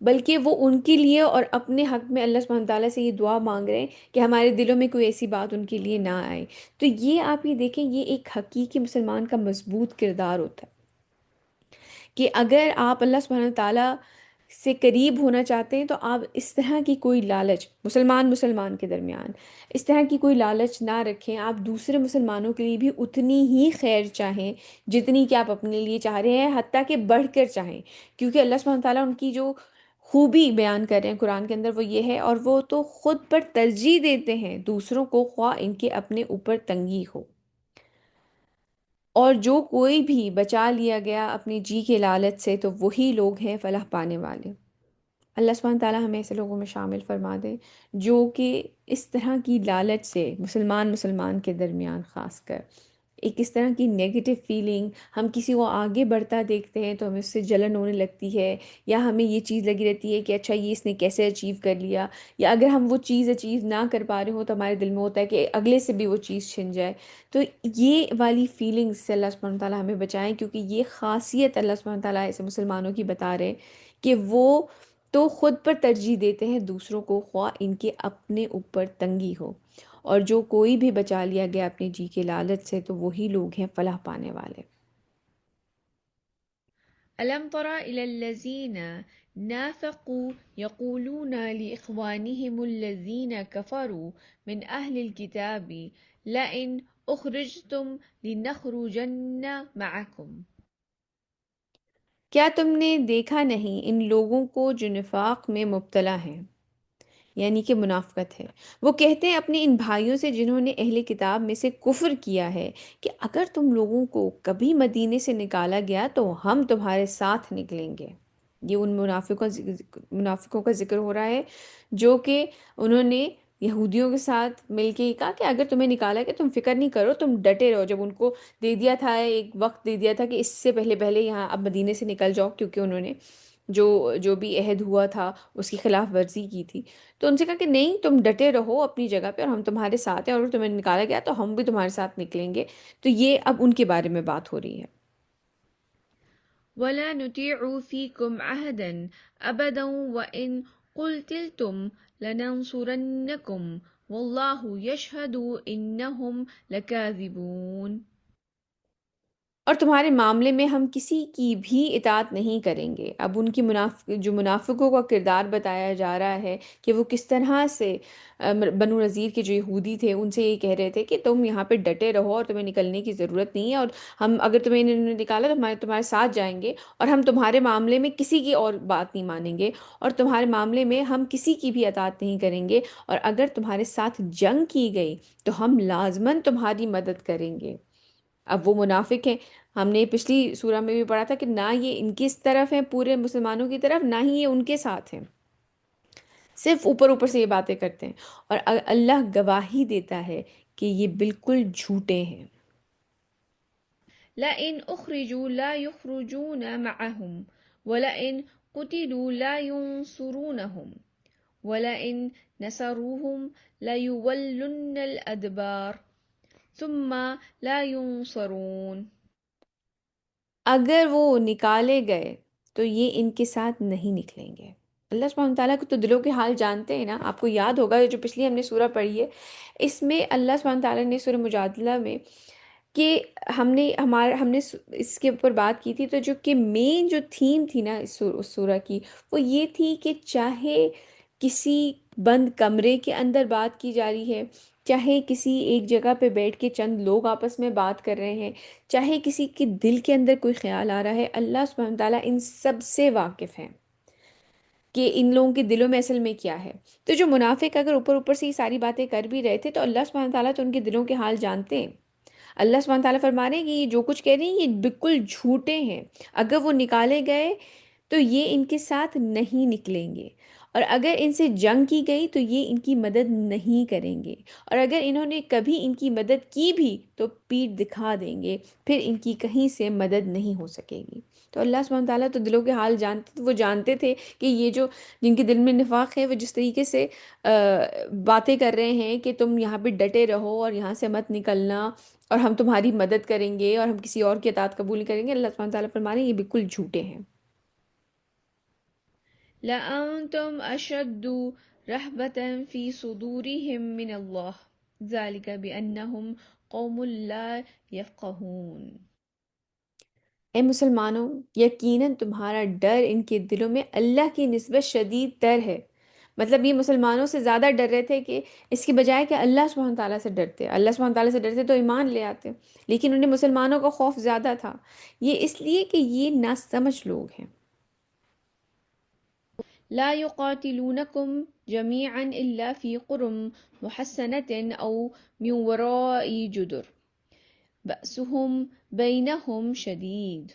بلکہ وہ ان کے لیے اور اپنے حق میں اللہ سبحانہ تعالیٰ سے یہ دعا مانگ رہے ہیں کہ ہمارے دلوں میں کوئی ایسی بات ان کے لیے نہ آئے۔ تو یہ آپ یہ دیکھیں، یہ ایک حقیقی مسلمان کا مضبوط کردار ہوتا ہے کہ اگر آپ اللہ سبحانہ تعالیٰ سے قریب ہونا چاہتے ہیں تو آپ اس طرح کی کوئی لالچ، مسلمان کے درمیان اس طرح کی کوئی لالچ نہ رکھیں۔ آپ دوسرے مسلمانوں کے لیے بھی اتنی ہی خیر چاہیں جتنی کہ آپ اپنے لیے چاہ رہے ہیں، حتیٰ کہ بڑھ کر چاہیں، کیونکہ اللہ سبحانہ تعالیٰ ان کی جو خوبی بیان کر رہے ہیں قرآن کے اندر وہ یہ ہے، اور وہ تو خود پر ترجیح دیتے ہیں دوسروں کو، خواہ ان کے اپنے اوپر تنگی ہو۔ اور جو کوئی بھی بچا لیا گیا اپنے جی کے لالچ سے، تو وہی لوگ ہیں فلاح پانے والے۔ اللہ سبحانہ تعالیٰ ہمیں ایسے لوگوں میں شامل فرما دے جو کہ اس طرح کی لالچ سے، مسلمان کے درمیان خاص کر ایک اس طرح کی نیگیٹو فیلنگ، ہم کسی کو آگے بڑھتا دیکھتے ہیں تو ہمیں اس سے جلن ہونے لگتی ہے، یا ہمیں یہ چیز لگی رہتی ہے کہ اچھا یہ اس نے کیسے اچیو کر لیا، یا اگر ہم وہ چیز اچیو نہ کر پا رہے ہوں تو ہمارے دل میں ہوتا ہے کہ اگلے سے بھی وہ چیز چھن جائے۔ تو یہ والی فیلنگ سے اللہ سبحانہ تعالیٰ ہمیں بچائیں، کیونکہ یہ خاصیت اللہ سبحانہ تعالیٰ ایسے مسلمانوں کی بتا رہے ہیں کہ وہ تو خود پر ترجیح دیتے ہیں دوسروں کو، خواہ ان کے اپنے اوپر تنگی ہو۔ اور جو کوئی بھی بچا لیا گیا اپنے جی کے لالچ سے، تو وہی لوگ ہیں فلاح پانے والے۔ ألم تر إلى الذين نافقوا يقولون لإخوانهم الذين كفروا من أهل الكتاب لئن أخرجتم لنخرجن معكم. کیا تم نے دیکھا نہیں ان لوگوں کو جو نفاق میں مبتلا ہیں، یعنی کہ منافقت ہے؟ وہ کہتے ہیں اپنے ان بھائیوں سے جنہوں نے اہل کتاب میں سے کفر کیا ہے کہ اگر تم لوگوں کو کبھی مدینے سے نکالا گیا تو ہم تمہارے ساتھ نکلیں گے۔ یہ ان منافقوں کا ذکر ہو رہا ہے جو کہ انہوں نے یہودیوں کے ساتھ مل کے یہ کہا کہ اگر تمہیں نکالا گیا تم فکر نہیں کرو، تم ڈٹے رہو۔ جب ان کو دے دیا تھا، ایک وقت دے دیا تھا کہ اس سے پہلے پہلے یہاں اب مدینے سے نکل جاؤ، کیونکہ انہوں نے جو بھی عہد ہوا تھا اس کی خلاف ورزی کی تھی، تو ان سے کہا کہ نہیں، تم ڈٹے رہو اپنی جگہ پہ اور ہم تمہارے ساتھ ہیں، اور اگر تمہیں نکالا گیا تو ہم بھی تمہارے ساتھ نکلیں گے۔ تو یہ اب ان کے بارے میں بات ہو رہی ہے۔ ولا نطيع فيكم عهدا أبدا وإن قتلتم لننصرنكم والله يشهد إنهم لكاذبون. اور تمہارے معاملے میں ہم کسی کی بھی اطاعت نہیں کریں گے. اب ان کی جو منافقوں کا کردار بتایا جا رہا ہے کہ وہ کس طرح سے بنو نذیر کے جو یہودی تھے ان سے یہ کہہ رہے تھے کہ تم یہاں پہ ڈٹے رہو اور تمہیں نکلنے کی ضرورت نہیں ہے، اور ہم اگر تمہیں انہوں نے نکالا تو ہمارے تمہارے ساتھ جائیں گے، اور ہم تمہارے معاملے میں کسی کی اور بات نہیں مانیں گے، اور تمہارے معاملے میں ہم کسی کی بھی اطاعت نہیں کریں گے، اور اگر تمہارے ساتھ جنگ کی گئی تو ہم لازماً تمہاری مدد کریں گے. اب وہ منافق ہیں. ہم نے پچھلی سورہ میں بھی پڑھا تھا کہ نہ یہ ان کی اس طرف ہیں پورے مسلمانوں کی طرف، نہ ہی یہ ان کے ساتھ ہیں، صرف اوپر اوپر سے یہ باتیں کرتے ہیں. اور اللہ گواہی دیتا ہے کہ یہ بالکل جھوٹے ہیں. لئن أخرجوا لا يخرجون معهم ولئن قتلوا لا ينصرونهم ولئن نصروهم ليولن الأدبار ثم لا ينصرون. اگر وہ نکالے گئے تو یہ ان کے ساتھ نہیں نکلیں گے. اللہ سبحانہ تعالیٰ کو تو دلوں کے حال جانتے ہیں نا. آپ کو یاد ہوگا جو پچھلی ہم نے سورہ پڑھی ہے، اس میں اللہ سبحانہ تعالیٰ نے سورہ مجادلہ میں کہ ہم نے اس کے اوپر بات کی تھی، تو جو کہ مین جو تھیم تھی نا اس سورہ کی، وہ یہ تھی کہ چاہے کسی بند کمرے کے اندر بات کی جا رہی ہے، چاہے کسی ایک جگہ پہ بیٹھ کے چند لوگ آپس میں بات کر رہے ہیں، چاہے کسی کے دل کے اندر کوئی خیال آ رہا ہے، اللہ سبحانہ تعالیٰ ان سب سے واقف ہیں کہ ان لوگوں کے دلوں میں اصل میں کیا ہے. تو جو منافق اگر اوپر اوپر سے یہ ساری باتیں کر بھی رہے تھے تو اللہ سبحانہ تعالیٰ تو ان کے دلوں کے حال جانتے ہیں. اللہ سبحانہ تعالیٰ فرما رہے ہیں کہ یہ جو کچھ کہہ رہی ہیں یہ بالکل جھوٹے ہیں. اگر وہ نکالے گئے تو یہ ان کے ساتھ نہیں نکلیں گے، اور اگر ان سے جنگ کی گئی تو یہ ان کی مدد نہیں کریں گے، اور اگر انہوں نے کبھی ان کی مدد کی بھی تو پیٹھ دکھا دیں گے، پھر ان کی کہیں سے مدد نہیں ہو سکے گی. تو اللہ سبحانہ تعالیٰ تو دلوں کے حال جانتے تھے. وہ جانتے تھے کہ یہ جو جن کے دل میں نفاق ہے وہ جس طریقے سے باتیں کر رہے ہیں کہ تم یہاں پہ ڈٹے رہو اور یہاں سے مت نکلنا، اور ہم تمہاری مدد کریں گے اور ہم کسی اور کی اطاعت قبول نہیں کریں گے. اللہ سبحانہ تعالیٰ فرما رہے ہیں یہ بالکل جھوٹے ہیں. لأنتم أشد رهبة في صدورهم من الله ذلك بأنهم قوم لا يفقهون. اے مسلمانوں، یقیناً تمہارا ڈر ان کے دلوں میں اللہ کی نسبت شدید تر ہے. مطلب یہ مسلمانوں سے زیادہ ڈر رہے تھے کہ اس کی بجائے کہ اللہ سبحانہ تعالیٰ سے ڈرتے، اللہ سبحانہ تعالیٰ سے ڈرتے تو ایمان لے آتے، لیکن انہیں مسلمانوں کا خوف زیادہ تھا. یہ اس لیے کہ یہ ناسمجھ لوگ ہیں. لا يقاتلونكم جميعا إلا في قرى محصنة أو من وراء جدر بأسهم بينهم شديد.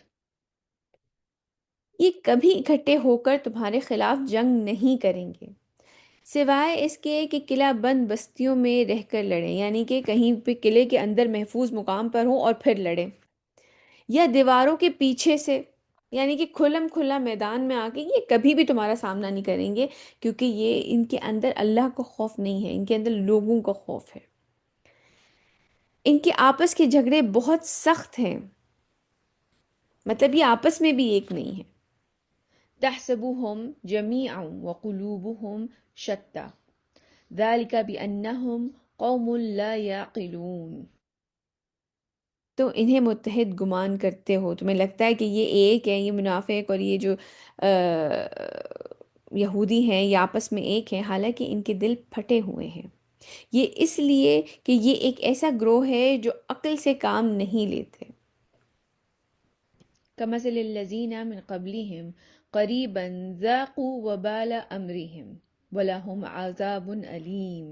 یہ کبھی اکٹھے ہو کر تمہارے خلاف جنگ نہیں کریں گے سوائے اس کے کہ قلعہ بند بستیوں میں رہ کر لڑیں، یعنی کہ کہیں پہ قلعے کے اندر محفوظ مقام پر ہوں اور پھر لڑیں، یا دیواروں کے پیچھے سے، یعنی کہ کھلم کھلا میدان میں آ کے یہ کبھی بھی تمہارا سامنا نہیں کریں گے، کیونکہ یہ ان کے اندر اللہ کا خوف نہیں ہے، ان کے اندر لوگوں کا خوف ہے. ان کے آپس کے جھگڑے بہت سخت ہیں، مطلب یہ آپس میں بھی ایک نہیں ہے. تحسبهم جميعا وقلوبهم شتى ذلك بأنهم قوم لا يعقلون. تو انہیں متحد گمان کرتے ہو، تمہیں لگتا ہے کہ یہ ایک ہے، یہ منافق اور یہ جو آ، یہودی ہیں یہ آپس میں ایک ہیں، حالانکہ ان کے دل پھٹے ہوئے ہیں. یہ اس لیے کہ یہ ایک ایسا گروہ ہے جو عقل سے کام نہیں لیتے. كمثل الذين من قبلهم قريبا ذاقوا وبال أمرهم ولهم عذاب أليم.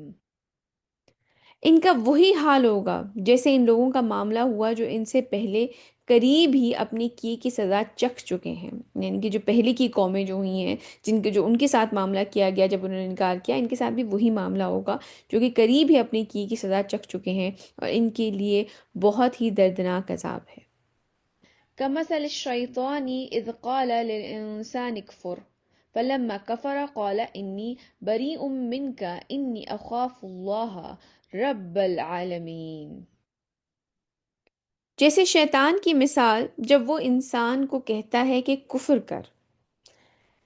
ان کا وہی حال ہوگا جیسے ان لوگوں کا معاملہ ہوا جو ان سے پہلے قریب ہی اپنی کی سزا چکھ چکے ہیں. یعنی کہ جو پہلے کی قومیں جو ہوئی ہیں، جن کے جو ان کے ساتھ معاملہ کیا گیا جب انہوں نے انکار کیا، ان کے ساتھ بھی وہی معاملہ ہوگا جو کہ قریب ہی اپنی کی سزا چکھ چکے ہیں، اور ان کے لیے بہت ہی دردناک عذاب ہے. كمثل الشيطان إذ قال للإنسان اكفر فلما كفر قال إني بريء منك إني أخاف الله رب العالمين. جیسے شیطان کی مثال، جب وہ انسان کو کہتا ہے کہ کفر کر،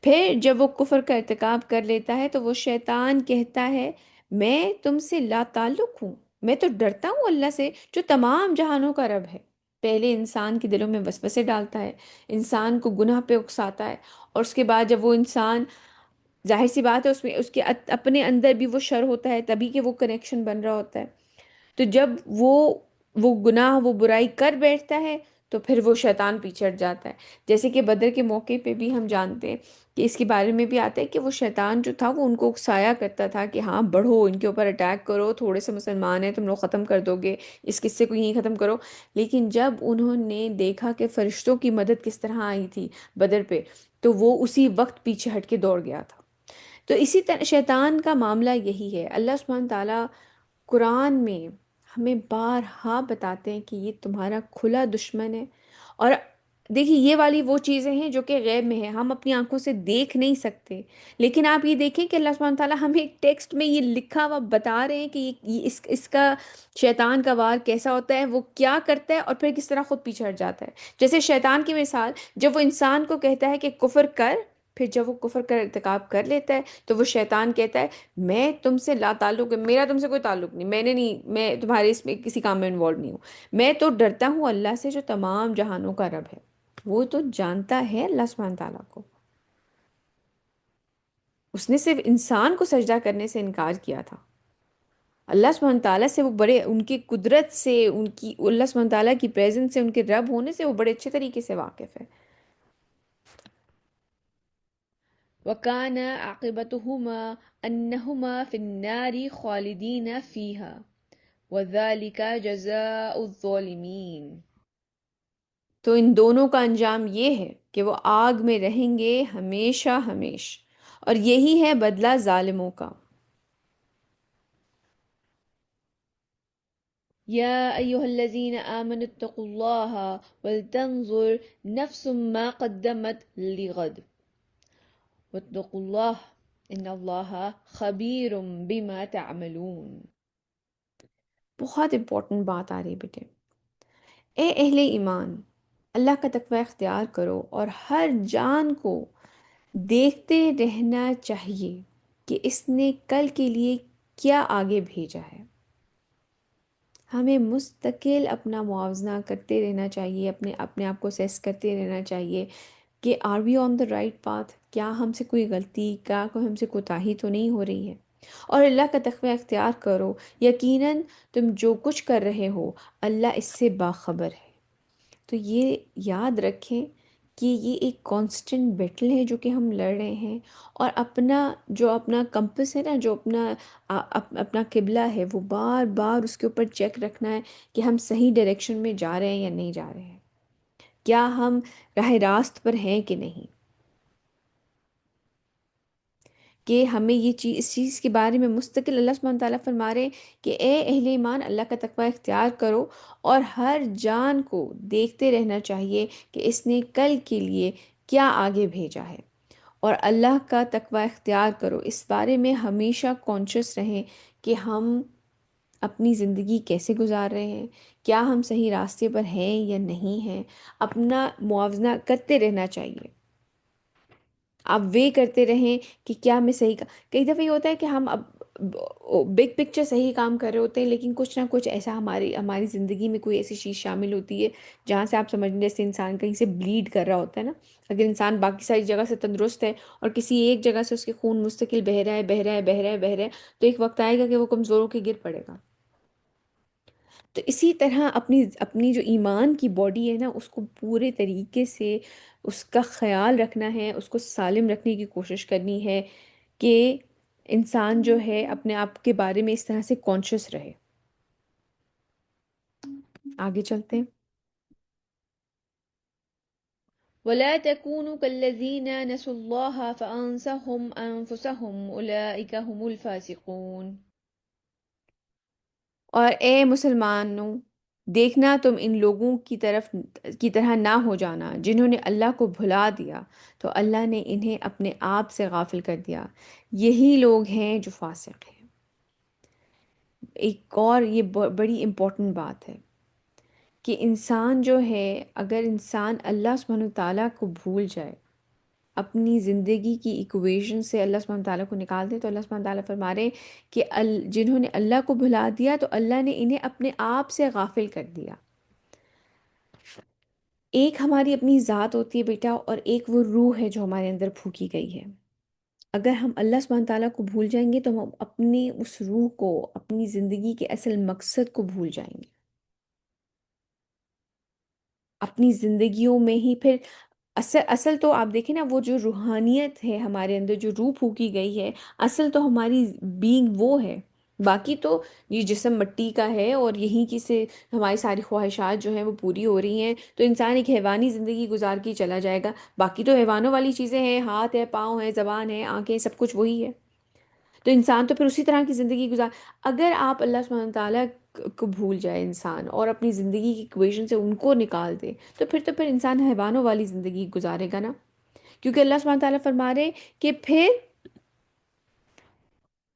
پھر جب وہ کفر کا ارتکاب کر لیتا ہے تو وہ شیطان کہتا ہے میں تم سے لا تعلق ہوں، میں تو ڈرتا ہوں اللہ سے جو تمام جہانوں کا رب ہے۔ پہلے انسان کے دلوں میں وسوسے ڈالتا ہے، انسان کو گناہ پہ اکساتا ہے، اور اس کے بعد جب وہ انسان، ظاہر سی بات ہے اس میں اس کے اپنے اندر بھی وہ شر ہوتا ہے، تبھی کہ وہ کنیکشن بن رہا ہوتا ہے، تو جب وہ گناہ، وہ برائی کر بیٹھتا ہے تو پھر وہ شیطان پیچھے ہٹ جاتا ہے۔ جیسے کہ بدر کے موقع پہ بھی ہم جانتے ہیں کہ اس کے بارے میں بھی آتا ہے کہ وہ شیطان جو تھا وہ ان کو اکسایا کرتا تھا کہ ہاں بڑھو، ان کے اوپر اٹیک کرو، تھوڑے سے مسلمان ہیں تم لوگ ختم کر دو گے، اس قصے کو یہیں ختم کرو۔ لیکن جب انہوں نے دیکھا کہ فرشتوں کی مدد کس طرح آئی تھی بدر پہ، تو وہ اسی وقت پیچھے ہٹ کے دوڑ گیا تھا۔ تو اسی طرح شیطان کا معاملہ یہی ہے۔ اللہ سبحانہ تعالیٰ قرآن میں ہمیں بارہا بتاتے ہیں کہ یہ تمہارا کھلا دشمن ہے۔ اور دیکھیے یہ والی وہ چیزیں ہیں جو کہ غیب میں ہے، ہم اپنی آنکھوں سے دیکھ نہیں سکتے، لیکن آپ یہ دیکھیں کہ اللہ سبحانہ تعالیٰ ہمیں ایک ٹیکسٹ میں یہ لکھا ہوا بتا رہے ہیں کہ اس کا شیطان کا وار کیسا ہوتا ہے، وہ کیا کرتا ہے اور پھر کس طرح خود پیچھے ہٹ جاتا ہے۔ جیسے شیطان کی مثال، جب وہ انسان کو کہتا ہے کہ کفر کر، پھر جب وہ کفر کا ارتکاب کر لیتا ہے تو وہ شیطان کہتا ہے میں تم سے لا تعلق ہے، میرا تم سے کوئی تعلق نہیں، میں نے نہیں، میں تمہارے اس میں کسی کام میں انوالو نہیں ہوں، میں تو ڈرتا ہوں اللہ سے جو تمام جہانوں کا رب ہے۔ وہ تو جانتا ہے اللہ سبحانہ تعالیٰ کو، اس نے صرف انسان کو سجدہ کرنے سے انکار کیا تھا۔ اللہ سبحانہ تعالیٰ سے وہ بڑے، ان کی قدرت سے، ان کی اللہ سبحانہ تعالیٰ کی پریزنس سے، ان کے رب ہونے سے وہ بڑے اچھے طریقے سے واقف ہے۔ وكان عاقبتهما أنهما في النار خالدين فيها وذلك جزاء الظالمين۔ تو ان دونوں کا انجام یہ ہے کہ وہ آگ میں رہیں گے ہمیشہ ہمیش، اور یہی ہے بدلہ ظالموں کا۔ يا أيها الذين آمنوا اتقوا الله ولتنظر نفس ما قدمت لغد واتقوا الله إن الله خبير بما تعملون۔ بہت امپورٹنٹ بات آ رہی ہے بیٹے، اے اہل ایمان، اللہ کا تقوی اختیار کرو اور ہر جان کو دیکھتے رہنا چاہیے کہ اس نے کل کے لیے کیا آگے بھیجا ہے۔ ہمیں مستقل اپنا موازنہ کرتے رہنا چاہیے، اپنے اپنے آپ کو سیس کرتے رہنا چاہیے کہ are we on the right path, کیا ہم سے کوئی غلطی، کیا کوئی ہم سے کوتاہی تو نہیں ہو رہی ہے۔ اور اللہ کا تقوی اختیار کرو، یقیناً تم جو کچھ کر رہے ہو اللہ اس سے باخبر ہے۔ تو یہ یاد رکھیں کہ یہ ایک کانسٹنٹ بیٹل ہے جو کہ ہم لڑ رہے ہیں، اور اپنا جو اپنا کمپس ہے نا، جو اپنا قبلہ ہے، وہ بار بار اس کے اوپر چیک رکھنا ہے کہ ہم صحیح ڈائریکشن میں جا رہے ہیں یا نہیں جا رہے ہیں، کیا ہم راہ راست پر ہیں کہ نہیں، کہ ہمیں یہ چیز، اس چیز کے بارے میں مستقل اللہ سبحانہ تعالیٰ فرما رہے ہیں کہ اے اہل ایمان اللہ کا تقوی اختیار کرو اور ہر جان کو دیکھتے رہنا چاہیے کہ اس نے کل کے لیے کیا آگے بھیجا ہے، اور اللہ کا تقوی اختیار کرو، اس بارے میں ہمیشہ کانشیس رہیں کہ ہم اپنی زندگی کیسے گزار رہے ہیں، کیا ہم صحیح راستے پر ہیں یا نہیں ہیں، اپنا موازنہ کرتے رہنا چاہیے۔ آپ وے کرتے رہیں کہ کیا میں صحیح کئی دفعہ یہ ہوتا ہے کہ ہم اب بگ پکچر صحیح کام کر رہے ہوتے ہیں، لیکن کچھ نہ کچھ ایسا ہماری زندگی میں کوئی ایسی چیز شامل ہوتی ہے جہاں سے آپ سمجھ لیں جیسے انسان کہیں سے بلیڈ کر رہا ہوتا ہے نا، اگر انسان باقی ساری جگہ سے تندرست ہے اور کسی ایک جگہ سے اس کے خون مستقل بہہ رہا ہے بہہ رہا ہے بہہ رہا ہے بہہ رہا ہے، تو ایک وقت آئے گا کہ وہ کمزور ہو کے گر پڑے گا۔ تو اسی طرح اپنی اپنی جو ایمان کی باڈی ہے نا، اس کو پورے طریقے سے اس کا خیال رکھنا ہے، اس کو سالم رکھنے کی کوشش کرنی ہے کہ انسان جو ہے اپنے آپ کے بارے میں اس طرح سے کانشیس رہے۔ آگے چلتے ہیں۔ ولا تكونوا كالذين نسوا الله فأنساهم أنفسهم أولئك هم الفاسقون۔ اور اے مسلمانوں، دیکھنا تم ان لوگوں کی طرح نہ ہو جانا جنہوں نے اللہ کو بھلا دیا تو اللہ نے انہیں اپنے آپ سے غافل کر دیا، یہی لوگ ہیں جو فاسق ہیں۔ ایک اور یہ بڑی امپورٹنٹ بات ہے کہ انسان جو ہے، اگر انسان اللہ سبحانہ وتعالیٰ کو بھول جائے، اپنی زندگی کی ایکویشن سے اللہ سبحانہ وتعالیٰ کو نکال دے، تو اللہ سبحانہ وتعالیٰ فرما رہے ہیں کہ جنہوں نے اللہ کو بھلا دیا تو اللہ نے انہیں اپنے آپ سے غافل کر دیا۔ ایک ہماری اپنی ذات ہوتی ہے بیٹا، اور ایک وہ روح ہے جو ہمارے اندر پھونکی گئی ہے۔ اگر ہم اللہ سبحانہ تعالیٰ کو بھول جائیں گے تو ہم اپنی اس روح کو، اپنی زندگی کے اصل مقصد کو بھول جائیں گے، اپنی زندگیوں میں ہی پھر اصل تو آپ دیکھیں نا، وہ جو روحانیت ہے ہمارے اندر، جو روح پھونکی گئی ہے، اصل تو ہماری بینگ وہ ہے۔ باقی تو یہ جسم مٹی کا ہے، اور یہیں کی سے ہماری ساری خواہشات جو ہیں وہ پوری ہو رہی ہیں، تو انسان ایک حیوانی زندگی گزار کے ہی چلا جائے گا۔ باقی تو حیوانوں والی چیزیں ہیں، ہاتھ ہے، پاؤں ہے، زبان ہے، آنکھیں، سب کچھ وہی ہے۔ تو انسان تو پھر اسی طرح کی زندگی گزار، اگر آپ اللہ سبحانہ تعالیٰ کو بھول جائے انسان، اور اپنی زندگی کی ایکویشن سے ان کو نکال دے، تو پھر انسان حیوانوں والی زندگی گزارے گا نا۔ کیونکہ اللہ سبحانہ تعالیٰ فرما رہے کہ پھر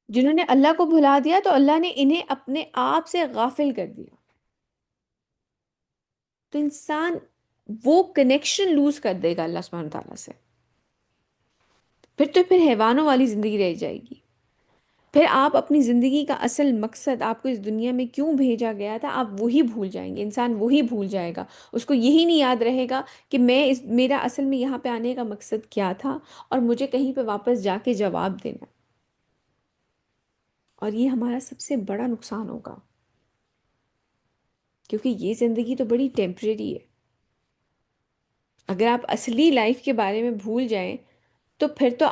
جنہوں نے اللہ کو بھلا دیا تو اللہ نے انہیں اپنے آپ سے غافل کر دیا۔ تو انسان وہ کنیکشن لوز کر دے گا اللہ سبحانہ تعالیٰ سے، پھر حیوانوں والی زندگی رہ جائے گی۔ پھر آپ اپنی زندگی کا اصل مقصد، آپ کو اس دنیا میں کیوں بھیجا گیا تھا، آپ وہی بھول جائیں گے، انسان وہی بھول جائے گا۔ اس کو یہی نہیں یاد رہے گا کہ میرا اصل میں یہاں پہ آنے کا مقصد کیا تھا، اور مجھے کہیں پہ واپس جا کے جواب دینا۔ اور یہ ہمارا سب سے بڑا نقصان ہوگا، کیونکہ یہ زندگی تو بڑی ٹیمپریری ہے۔ اگر آپ اصلی لائف کے بارے میں بھول جائیں، تو پھر تو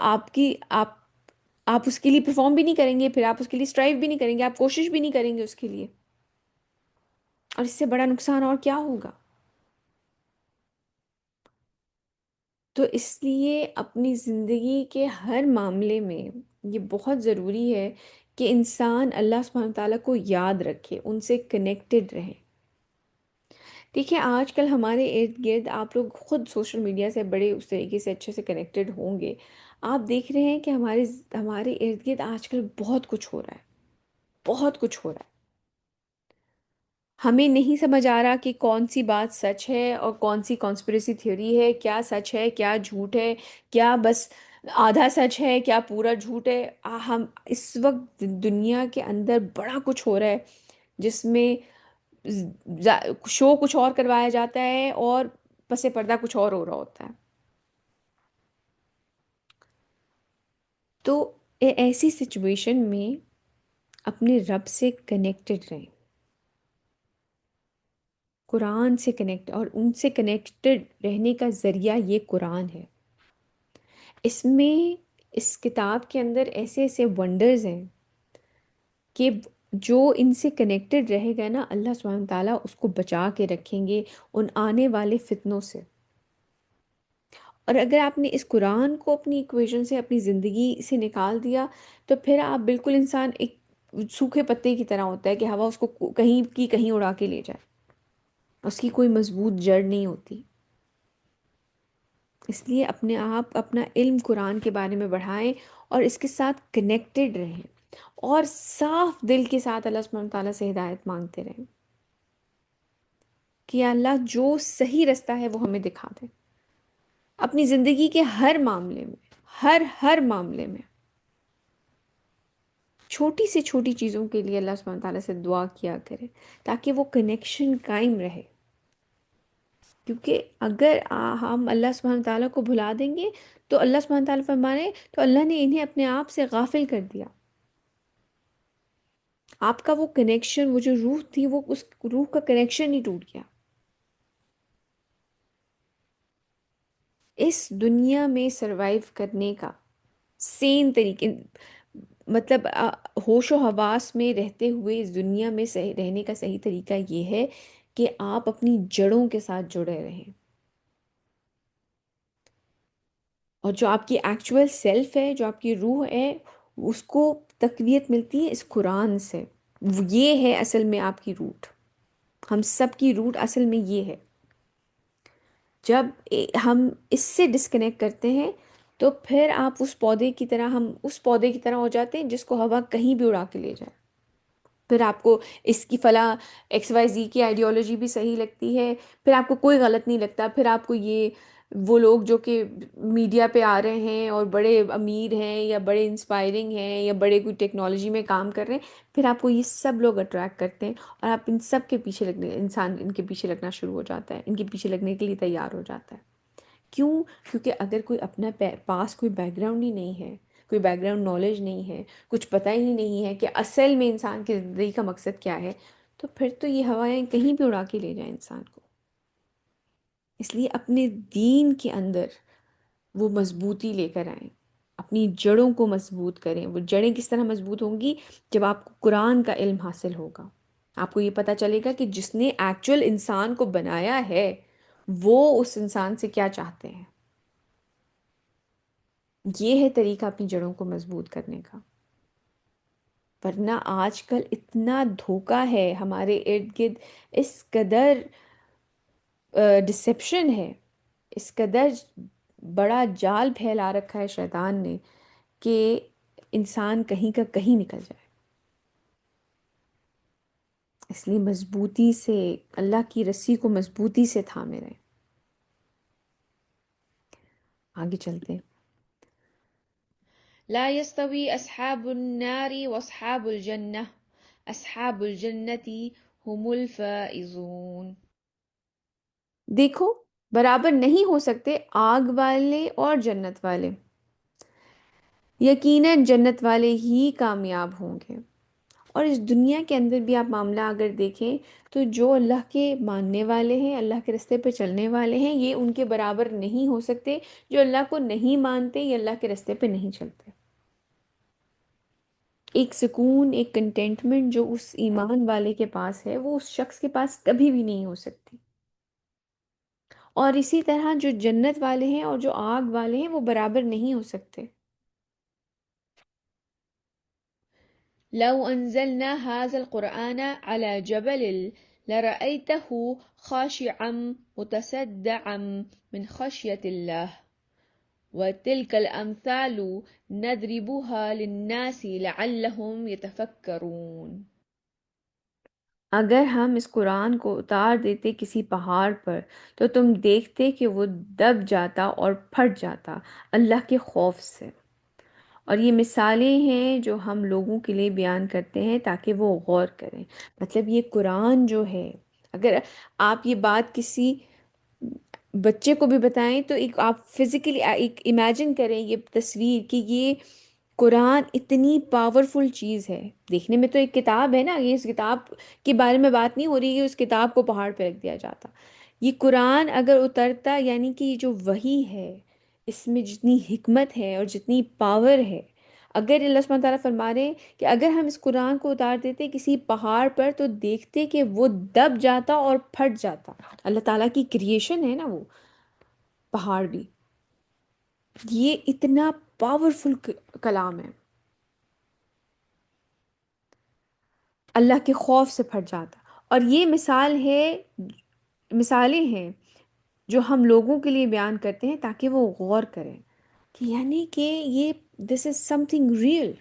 آپ اس کے لیے پرفارم بھی نہیں کریں گے، پھر آپ اس کے لیے اسٹرائیو بھی نہیں کریں گے، آپ کوشش بھی نہیں کریں گے اس کے لیے، اور اس سے بڑا نقصان اور کیا ہوگا؟ تو اس لیے اپنی زندگی کے ہر معاملے میں یہ بہت ضروری ہے کہ انسان اللہ سبحانہ تعالیٰ کو یاد رکھے، ان سے کنیکٹڈ رہے۔ دیکھیں آج کل ہمارے ارد گرد، آپ لوگ خود سوشل میڈیا سے بڑے اس طریقے سے اچھے سے کنیکٹڈ ہوں گے، آپ دیکھ رہے ہیں کہ ہمارے ارد گرد آج کل بہت کچھ ہو رہا ہے، بہت کچھ ہو رہا ہے۔ ہمیں نہیں سمجھ آ رہا کہ کون سی بات سچ ہے اور کون سی کانسپریسی تھیوری ہے، کیا سچ ہے کیا جھوٹ ہے، کیا بس آدھا سچ ہے کیا پورا جھوٹ ہے۔ ہم اس وقت دنیا کے اندر بڑا کچھ ہو رہا ہے، جس میں شو کچھ اور کروایا جاتا ہے اور پس پردہ کچھ اور ہو رہا ہوتا ہے۔ تو ایسی سچویشن میں اپنے رب سے کنیکٹڈ رہیں، قرآن سے کنیکٹ، اور ان سے کنیکٹڈ رہنے کا ذریعہ یہ قرآن ہے۔ اس میں، اس کتاب کے اندر ایسے ایسے ونڈرز ہیں کہ جو ان سے کنیکٹڈ رہے گا نا، اللہ سبحانہ تعالیٰ اس کو بچا کے رکھیں گے ان آنے والے فتنوں سے۔ اور اگر آپ نے اس قرآن کو اپنی ایکویشن سے، اپنی زندگی سے نکال دیا، تو پھر آپ بالکل انسان ایک سوکھے پتے کی طرح ہوتا ہے کہ ہوا اس کو کہیں کی کہیں اڑا کے لے جائے، اس کی کوئی مضبوط جڑ نہیں ہوتی۔ اس لیے اپنے آپ اپنا علم قرآن کے بارے میں بڑھائیں، اور اس کے ساتھ کنیکٹڈ رہیں، اور صاف دل کے ساتھ اللہ سبحانہ تعالیٰ سے ہدایت مانگتے رہیں کہ یا اللہ جو صحیح رستہ ہے وہ ہمیں دکھا دے، اپنی زندگی کے ہر معاملے میں، ہر معاملے میں، چھوٹی سے چھوٹی چیزوں کے لیے اللہ سبحانہ تعالیٰ سے دعا کیا کرے، تاکہ وہ کنیکشن قائم رہے۔ کیونکہ اگر ہم اللہ سبحانہ تعالیٰ کو بھلا دیں گے، تو اللہ سبحانہ تعالیٰ فرمانے تو اللہ نے انہیں اپنے آپ سے غافل کر دیا۔ آپ کا وہ کنیکشن، وہ جو روح تھی، وہ اس روح کا کنیکشن ہی ٹوٹ گیا۔ اس دنیا میں سروائیو کرنے کا سین طریقے، مطلب ہوش و حواس میں رہتے ہوئے اس دنیا میں صحیح رہنے کا صحیح طریقہ یہ ہے کہ آپ اپنی جڑوں کے ساتھ جڑے رہیں، اور جو آپ کی ایکچول سیلف ہے، جو آپ کی روح ہے، اس کو تقویت ملتی ہے اس قرآن سے۔ یہ ہے اصل میں آپ کی روٹ، ہم سب کی روٹ اصل میں یہ ہے۔ جب ہم اس سے ڈسکنیکٹ کرتے ہیں، تو پھر آپ اس پودے کی طرح، ہم اس پودے کی طرح ہو جاتے ہیں جس کو ہوا کہیں بھی اڑا کے لے جائے۔ پھر آپ کو اس کی فلاں ایکس وائی زی کی آئیڈیالوجی بھی صحیح لگتی ہے، پھر آپ کو کوئی غلط نہیں لگتا، پھر آپ کو یہ وہ لوگ جو کہ میڈیا پہ آ رہے ہیں اور بڑے امیر ہیں یا بڑے انسپائرنگ ہیں یا بڑے کوئی ٹیکنالوجی میں کام کر رہے ہیں، پھر آپ کو یہ سب لوگ اٹریکٹ کرتے ہیں اور آپ ان سب کے پیچھے لگنے، انسان ان کے پیچھے لگنا شروع ہو جاتا ہے، ان کے پیچھے لگنے کے لیے تیار ہو جاتا ہے۔ کیوں؟ کیونکہ اگر کوئی اپنا پاس کوئی بیک گراؤنڈ ہی نہیں ہے، کوئی بیک گراؤنڈ نالج نہیں ہے، کچھ پتہ ہی نہیں ہے کہ اصل میں انسان کی زندگی کا مقصد کیا ہے، تو پھر تو یہ ہوائیں کہیں بھی اڑا کے لے جائیں انسان کو۔ اس لیے اپنے دین کے اندر وہ مضبوطی لے کر آئیں، اپنی جڑوں کو مضبوط کریں۔ وہ جڑیں کس طرح مضبوط ہوں گی؟ جب آپ کو قرآن کا علم حاصل ہوگا، آپ کو یہ پتہ چلے گا کہ جس نے ایکچول انسان کو بنایا ہے وہ اس انسان سے کیا چاہتے ہیں۔ یہ ہے طریقہ اپنی جڑوں کو مضبوط کرنے کا۔ ورنہ آج کل اتنا دھوکہ ہے ہمارے ارد گرد، اس قدر ڈسیپشن ہے، اس قدر بڑا جال پھیلا رکھا ہے شیطان نے کہ انسان کہیں کا کہیں نکل جائے۔ اس لیے مضبوطی سے اللہ کی رسی کو مضبوطی سے تھامے رہیں۔ آگے چلتے ہیں۔ لا يستوي أصحاب النار وأصحاب الجنة أصحاب الجنة هم الفائزون۔ دیکھو، برابر نہیں ہو سکتے آگ والے اور جنت والے، یقیناً جنت والے ہی کامیاب ہوں گے۔ اور اس دنیا کے اندر بھی آپ معاملہ اگر دیکھیں تو جو اللہ کے ماننے والے ہیں، اللہ کے رستے پہ چلنے والے ہیں، یہ ان کے برابر نہیں ہو سکتے جو اللہ کو نہیں مانتے یا اللہ کے رستے پہ نہیں چلتے۔ ایک سکون، ایک کنٹینٹمنٹ جو اس ایمان والے کے پاس ہے وہ اس شخص کے پاس کبھی بھی نہیں ہو سکتی۔ اور اسی طرح جو جنت والے ہیں اور جو آگ والے ہیں وہ برابر نہیں ہو سکتے۔ لو أنزلنا هذا القرآن على جبل لرأيته خاشعا متصدعا من خشية الله وتلك الأمثال نضربها للناس لعلهم يتفكرون۔ اگر ہم اس قرآن کو اتار دیتے کسی پہاڑ پر تو تم دیکھتے کہ وہ دب جاتا اور پھٹ جاتا اللہ کے خوف سے۔ اور یہ مثالیں ہیں جو ہم لوگوں کے لیے بیان کرتے ہیں تاکہ وہ غور کریں۔ مطلب یہ قرآن جو ہے، اگر آپ یہ بات کسی بچے کو بھی بتائیں تو ایک آپ فزیکلی ایک امیجن کریں یہ تصویر کہ یہ قرآن اتنی پاورفل چیز ہے۔ دیکھنے میں تو ایک کتاب ہے نا، یہ اس کتاب کے بارے میں بات نہیں ہو رہی ہے اس کتاب کو پہاڑ پہ رکھ دیا جاتا۔ یہ قرآن اگر اترتا، یعنی کہ یہ جو وحی ہے اس میں جتنی حکمت ہے اور جتنی پاور ہے، اگر اللہ سبحانہ تعالیٰ فرما رہے ہیں کہ اگر ہم اس قرآن کو اتار دیتے کسی پہاڑ پر تو دیکھتے کہ وہ دب جاتا اور پھٹ جاتا۔ اللہ تعالیٰ کی کریشن ہے نا وہ پہاڑ بھی، یہ اتنا پاورفل کلام ہے، اللہ کے خوف سے پھٹ جاتا۔ اور یہ مثال ہے، مثالیں ہیں جو ہم لوگوں کے لیے بیان کرتے ہیں تاکہ وہ غور کریں کہ یعنی کہ یہ دس از سم تھنگ ریئل،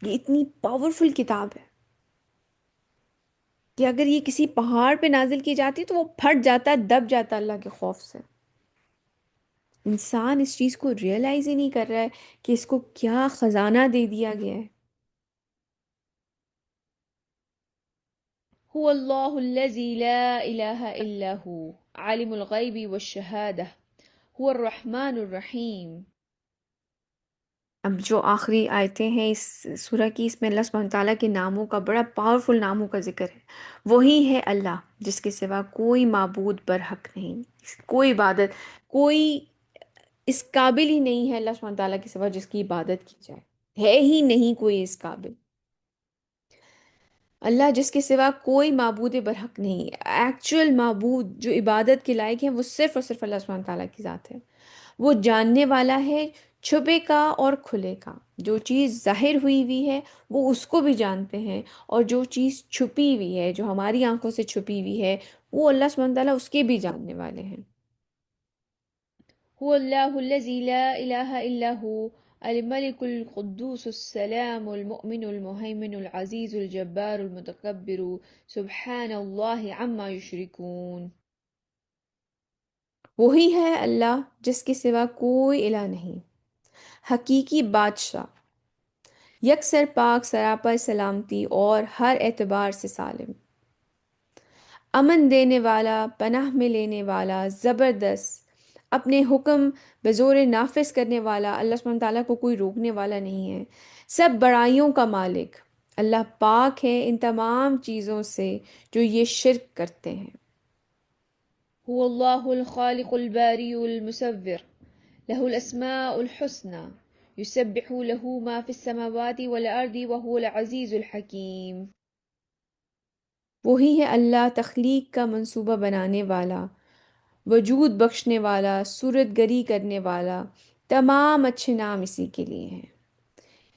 یہ اتنی پاورفل کتاب ہے کہ اگر یہ کسی پہاڑ پہ نازل کی جاتی تو وہ پھٹ جاتا، دب جاتا اللہ کے خوف سے۔ انسان اس چیز کو ریئلائز ہی نہیں کر رہا ہے کہ اس کو کیا خزانہ دے دیا گیا ہے۔ هو الله الذي لا إله إلا هو عالم الغيب والشهادة هو الرحمن الرحيم۔ اب جو آخری آیتیں ہیں اس سورہ کی، اس میں اللہ سبحانہ تعالیٰ کے ناموں کا، بڑا پاورفل ناموں کا ذکر ہے۔ وہی ہے اللہ جس کے سوا کوئی معبود برحق نہیں، کوئی عبادت، کوئی اس قابل ہی نہیں ہے اللہ سبحانہ تعالیٰ کے سوا جس کی عبادت کی جائے، ہے ہی نہیں کوئی اس قابل۔ اللہ جس کے سوا کوئی معبود برحق نہیں، ایکچول معبود جو عبادت کے لائق ہیں وہ صرف اور صرف اللہ سبحانہ تعالیٰ کی ذات ہے۔ وہ جاننے والا ہے چھپے کا اور کھلے کا، جو چیز ظاہر ہوئی ہوئی ہے وہ اس کو بھی جانتے ہیں، اور جو چیز چھپی ہوئی ہے، جو ہماری آنکھوں سے چھپی ہوئی ہے، وہ اللہ سبحانہ تعالیٰ اس کے بھی جاننے والے ہیں۔ هو الله الذي لا إله إلا هو الملك القدوس السلام المؤمن المهيمن العزيز الجبار المتكبر سبحان الله عما يشركون. وہی ہے اللہ جس کے سوا کوئی الہ نہیں، حقیقی بادشاہ، یکسر پاک سراپا سلامتی اور ہر اعتبار سے سالم، امن دینے والا، پناہ میں لینے والا، زبردست، اپنے حکم بزور نافذ کرنے والا۔ اللہ سبحانہ تعالیٰ کو کوئی روکنے والا نہیں ہے، سب بڑائیوں کا مالک۔ اللہ پاک ہے ان تمام چیزوں سے جو یہ شرک کرتے ہیں۔ هو الله الخالق الباري المصور له الأسماء الحسنى يسبح له ما في السماوات والأرض وهو العزيز الحكيم. وہی ہے اللہ تخلیق کا منصوبہ بنانے والا، وجود بخشنے والا، صورت گری کرنے والا، تمام اچھے نام اسی کے لیے ہیں۔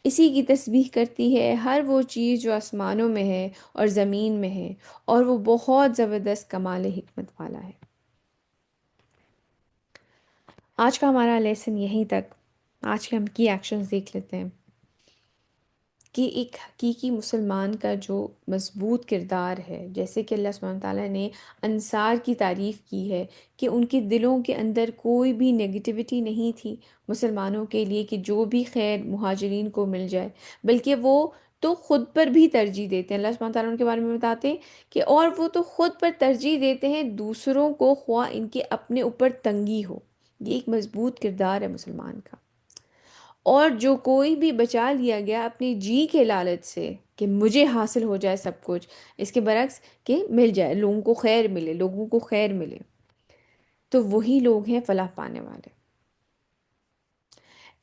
اسی کی تسبیح کرتی ہے ہر وہ چیز جو آسمانوں میں ہے اور زمین میں ہے، اور وہ بہت زبردست کمال حکمت والا ہے۔ آج کا ہمارا لیسن یہیں تک۔ آج کے ہم کی ایکشنز دیکھ لیتے ہیں کہ ایک حقیقی مسلمان کا جو مضبوط کردار ہے، جیسے کہ اللہ سبحانہ تعالیٰ نے انصار کی تعریف کی ہے کہ ان کے دلوں کے اندر کوئی بھی نگیٹیوٹی نہیں تھی مسلمانوں کے لیے کہ جو بھی خیر مہاجرین کو مل جائے، بلکہ وہ تو خود پر بھی ترجیح دیتے ہیں۔ اللہ سبحانہ تعالیٰ ان کے بارے میں بتاتے ہیں کہ اور وہ تو خود پر ترجیح دیتے ہیں دوسروں کو، خواہ ان کے اپنے اوپر تنگی ہو۔ یہ ایک مضبوط کردار ہے مسلمان کا۔ اور جو کوئی بھی بچا لیا گیا اپنی جی کے لالچ سے کہ مجھے حاصل ہو جائے سب کچھ، اس کے برعکس کہ مل جائے، لوگوں کو خیر ملے، لوگوں کو خیر ملے، تو وہی لوگ ہیں فلاح پانے والے۔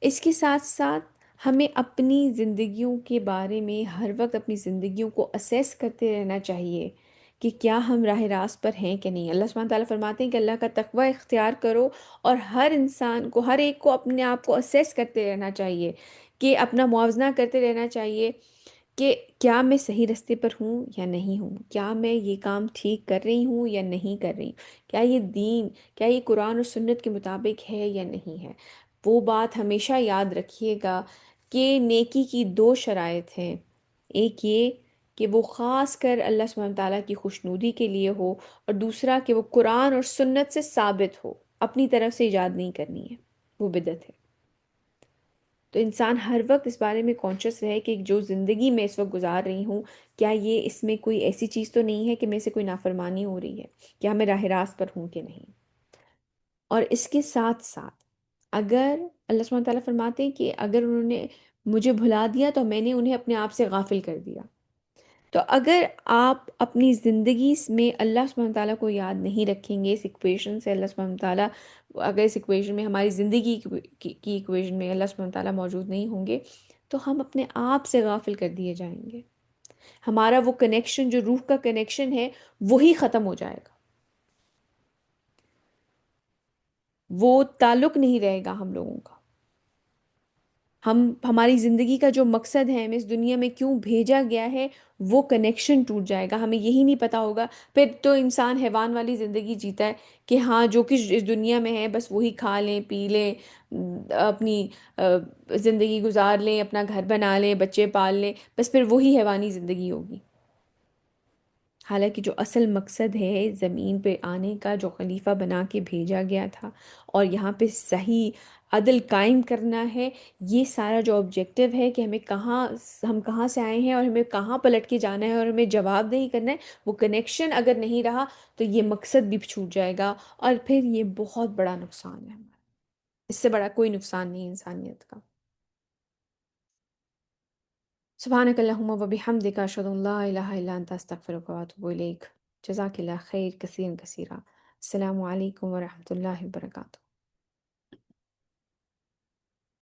اس کے ساتھ ساتھ ہمیں اپنی زندگیوں کے بارے میں ہر وقت اپنی زندگیوں کو اسیس کرتے رہنا چاہیے کہ کیا ہم راہ راست پر ہیں کہ نہیں۔ اللہ سبحانہ تعالیٰ فرماتے ہیں کہ اللہ کا تقوی اختیار کرو، اور ہر انسان کو، ہر ایک کو اپنے آپ کو اسیس کرتے رہنا چاہیے، کہ اپنا موازنہ کرتے رہنا چاہیے کہ کیا میں صحیح رستے پر ہوں یا نہیں ہوں، کیا میں یہ کام ٹھیک کر رہی ہوں یا نہیں کر رہی ہوں، کیا یہ دین، کیا یہ قرآن اور سنت کے مطابق ہے یا نہیں ہے۔ وہ بات ہمیشہ یاد رکھیے گا کہ نیکی کی دو شرائط ہیں، ایک یہ کہ وہ خاص کر اللہ سبحانہ تعالیٰ کی خوشنودی کے لیے ہو، اور دوسرا کہ وہ قرآن اور سنت سے ثابت ہو، اپنی طرف سے ایجاد نہیں کرنی ہے، وہ بدعت ہے۔ تو انسان ہر وقت اس بارے میں کانشیس رہے کہ جو زندگی میں اس وقت گزار رہی ہوں، کیا یہ اس میں کوئی ایسی چیز تو نہیں ہے کہ میرے سے کوئی نافرمانی ہو رہی ہے، کیا میں راہ راست پر ہوں کہ نہیں۔ اور اس کے ساتھ ساتھ اگر اللہ سبحانہ تعالیٰ فرماتے ہیں کہ اگر انہوں نے مجھے بھلا دیا تو میں نے انہیں اپنے آپ سے غافل کر دیا۔ تو اگر آپ اپنی زندگی میں اللہ سبحانہ تعالیٰ کو یاد نہیں رکھیں گے، اس ایکویشن سے اللہ سبحانہ تعالیٰ، اگر اس ایکویشن میں ہماری زندگی کی ایکویشن میں اللہ سبحانہ تعالیٰ موجود نہیں ہوں گے، تو ہم اپنے آپ سے غافل کر دیے جائیں گے۔ ہمارا وہ کنیکشن جو روح کا کنیکشن ہے وہی ختم ہو جائے گا، وہ تعلق نہیں رہے گا ہم لوگوں کا۔ ہماری زندگی کا جو مقصد ہے، ہمیں اس دنیا میں کیوں بھیجا گیا ہے، وہ کنیکشن ٹوٹ جائے گا، ہمیں یہی نہیں پتا ہوگا۔ پھر تو انسان حیوان والی زندگی جیتا ہے کہ ہاں جو کچھ اس دنیا میں ہے بس وہی کھا لیں، پی لیں، اپنی زندگی گزار لیں، اپنا گھر بنا لیں، بچے پال لیں، بس پھر وہی حیوانی زندگی ہوگی۔ حالانکہ جو اصل مقصد ہے زمین پہ آنے کا، جو خلیفہ بنا کے بھیجا گیا تھا اور یہاں پہ صحیح عدل قائم کرنا ہے، یہ سارا جو آبجیکٹو ہے کہ ہم کہاں سے آئے ہیں اور ہمیں کہاں پلٹ کے جانا ہے اور ہمیں جواب نہیں کرنا ہے، وہ کنیکشن اگر نہیں رہا تو یہ مقصد بھی چھوٹ جائے گا، اور پھر یہ بہت بڑا نقصان ہے ہمارا۔ اس سے بڑا کوئی نقصان نہیں انسانیت کا۔ سبحانک اللہم و بحمدک اشہد ان لا الہ الا انت استغفرک و اتوب الیک۔ جزاک اللہ خیر کثیر کثیرہ۔ السلام علیکم ورحمۃ اللہ وبرکاتہ۔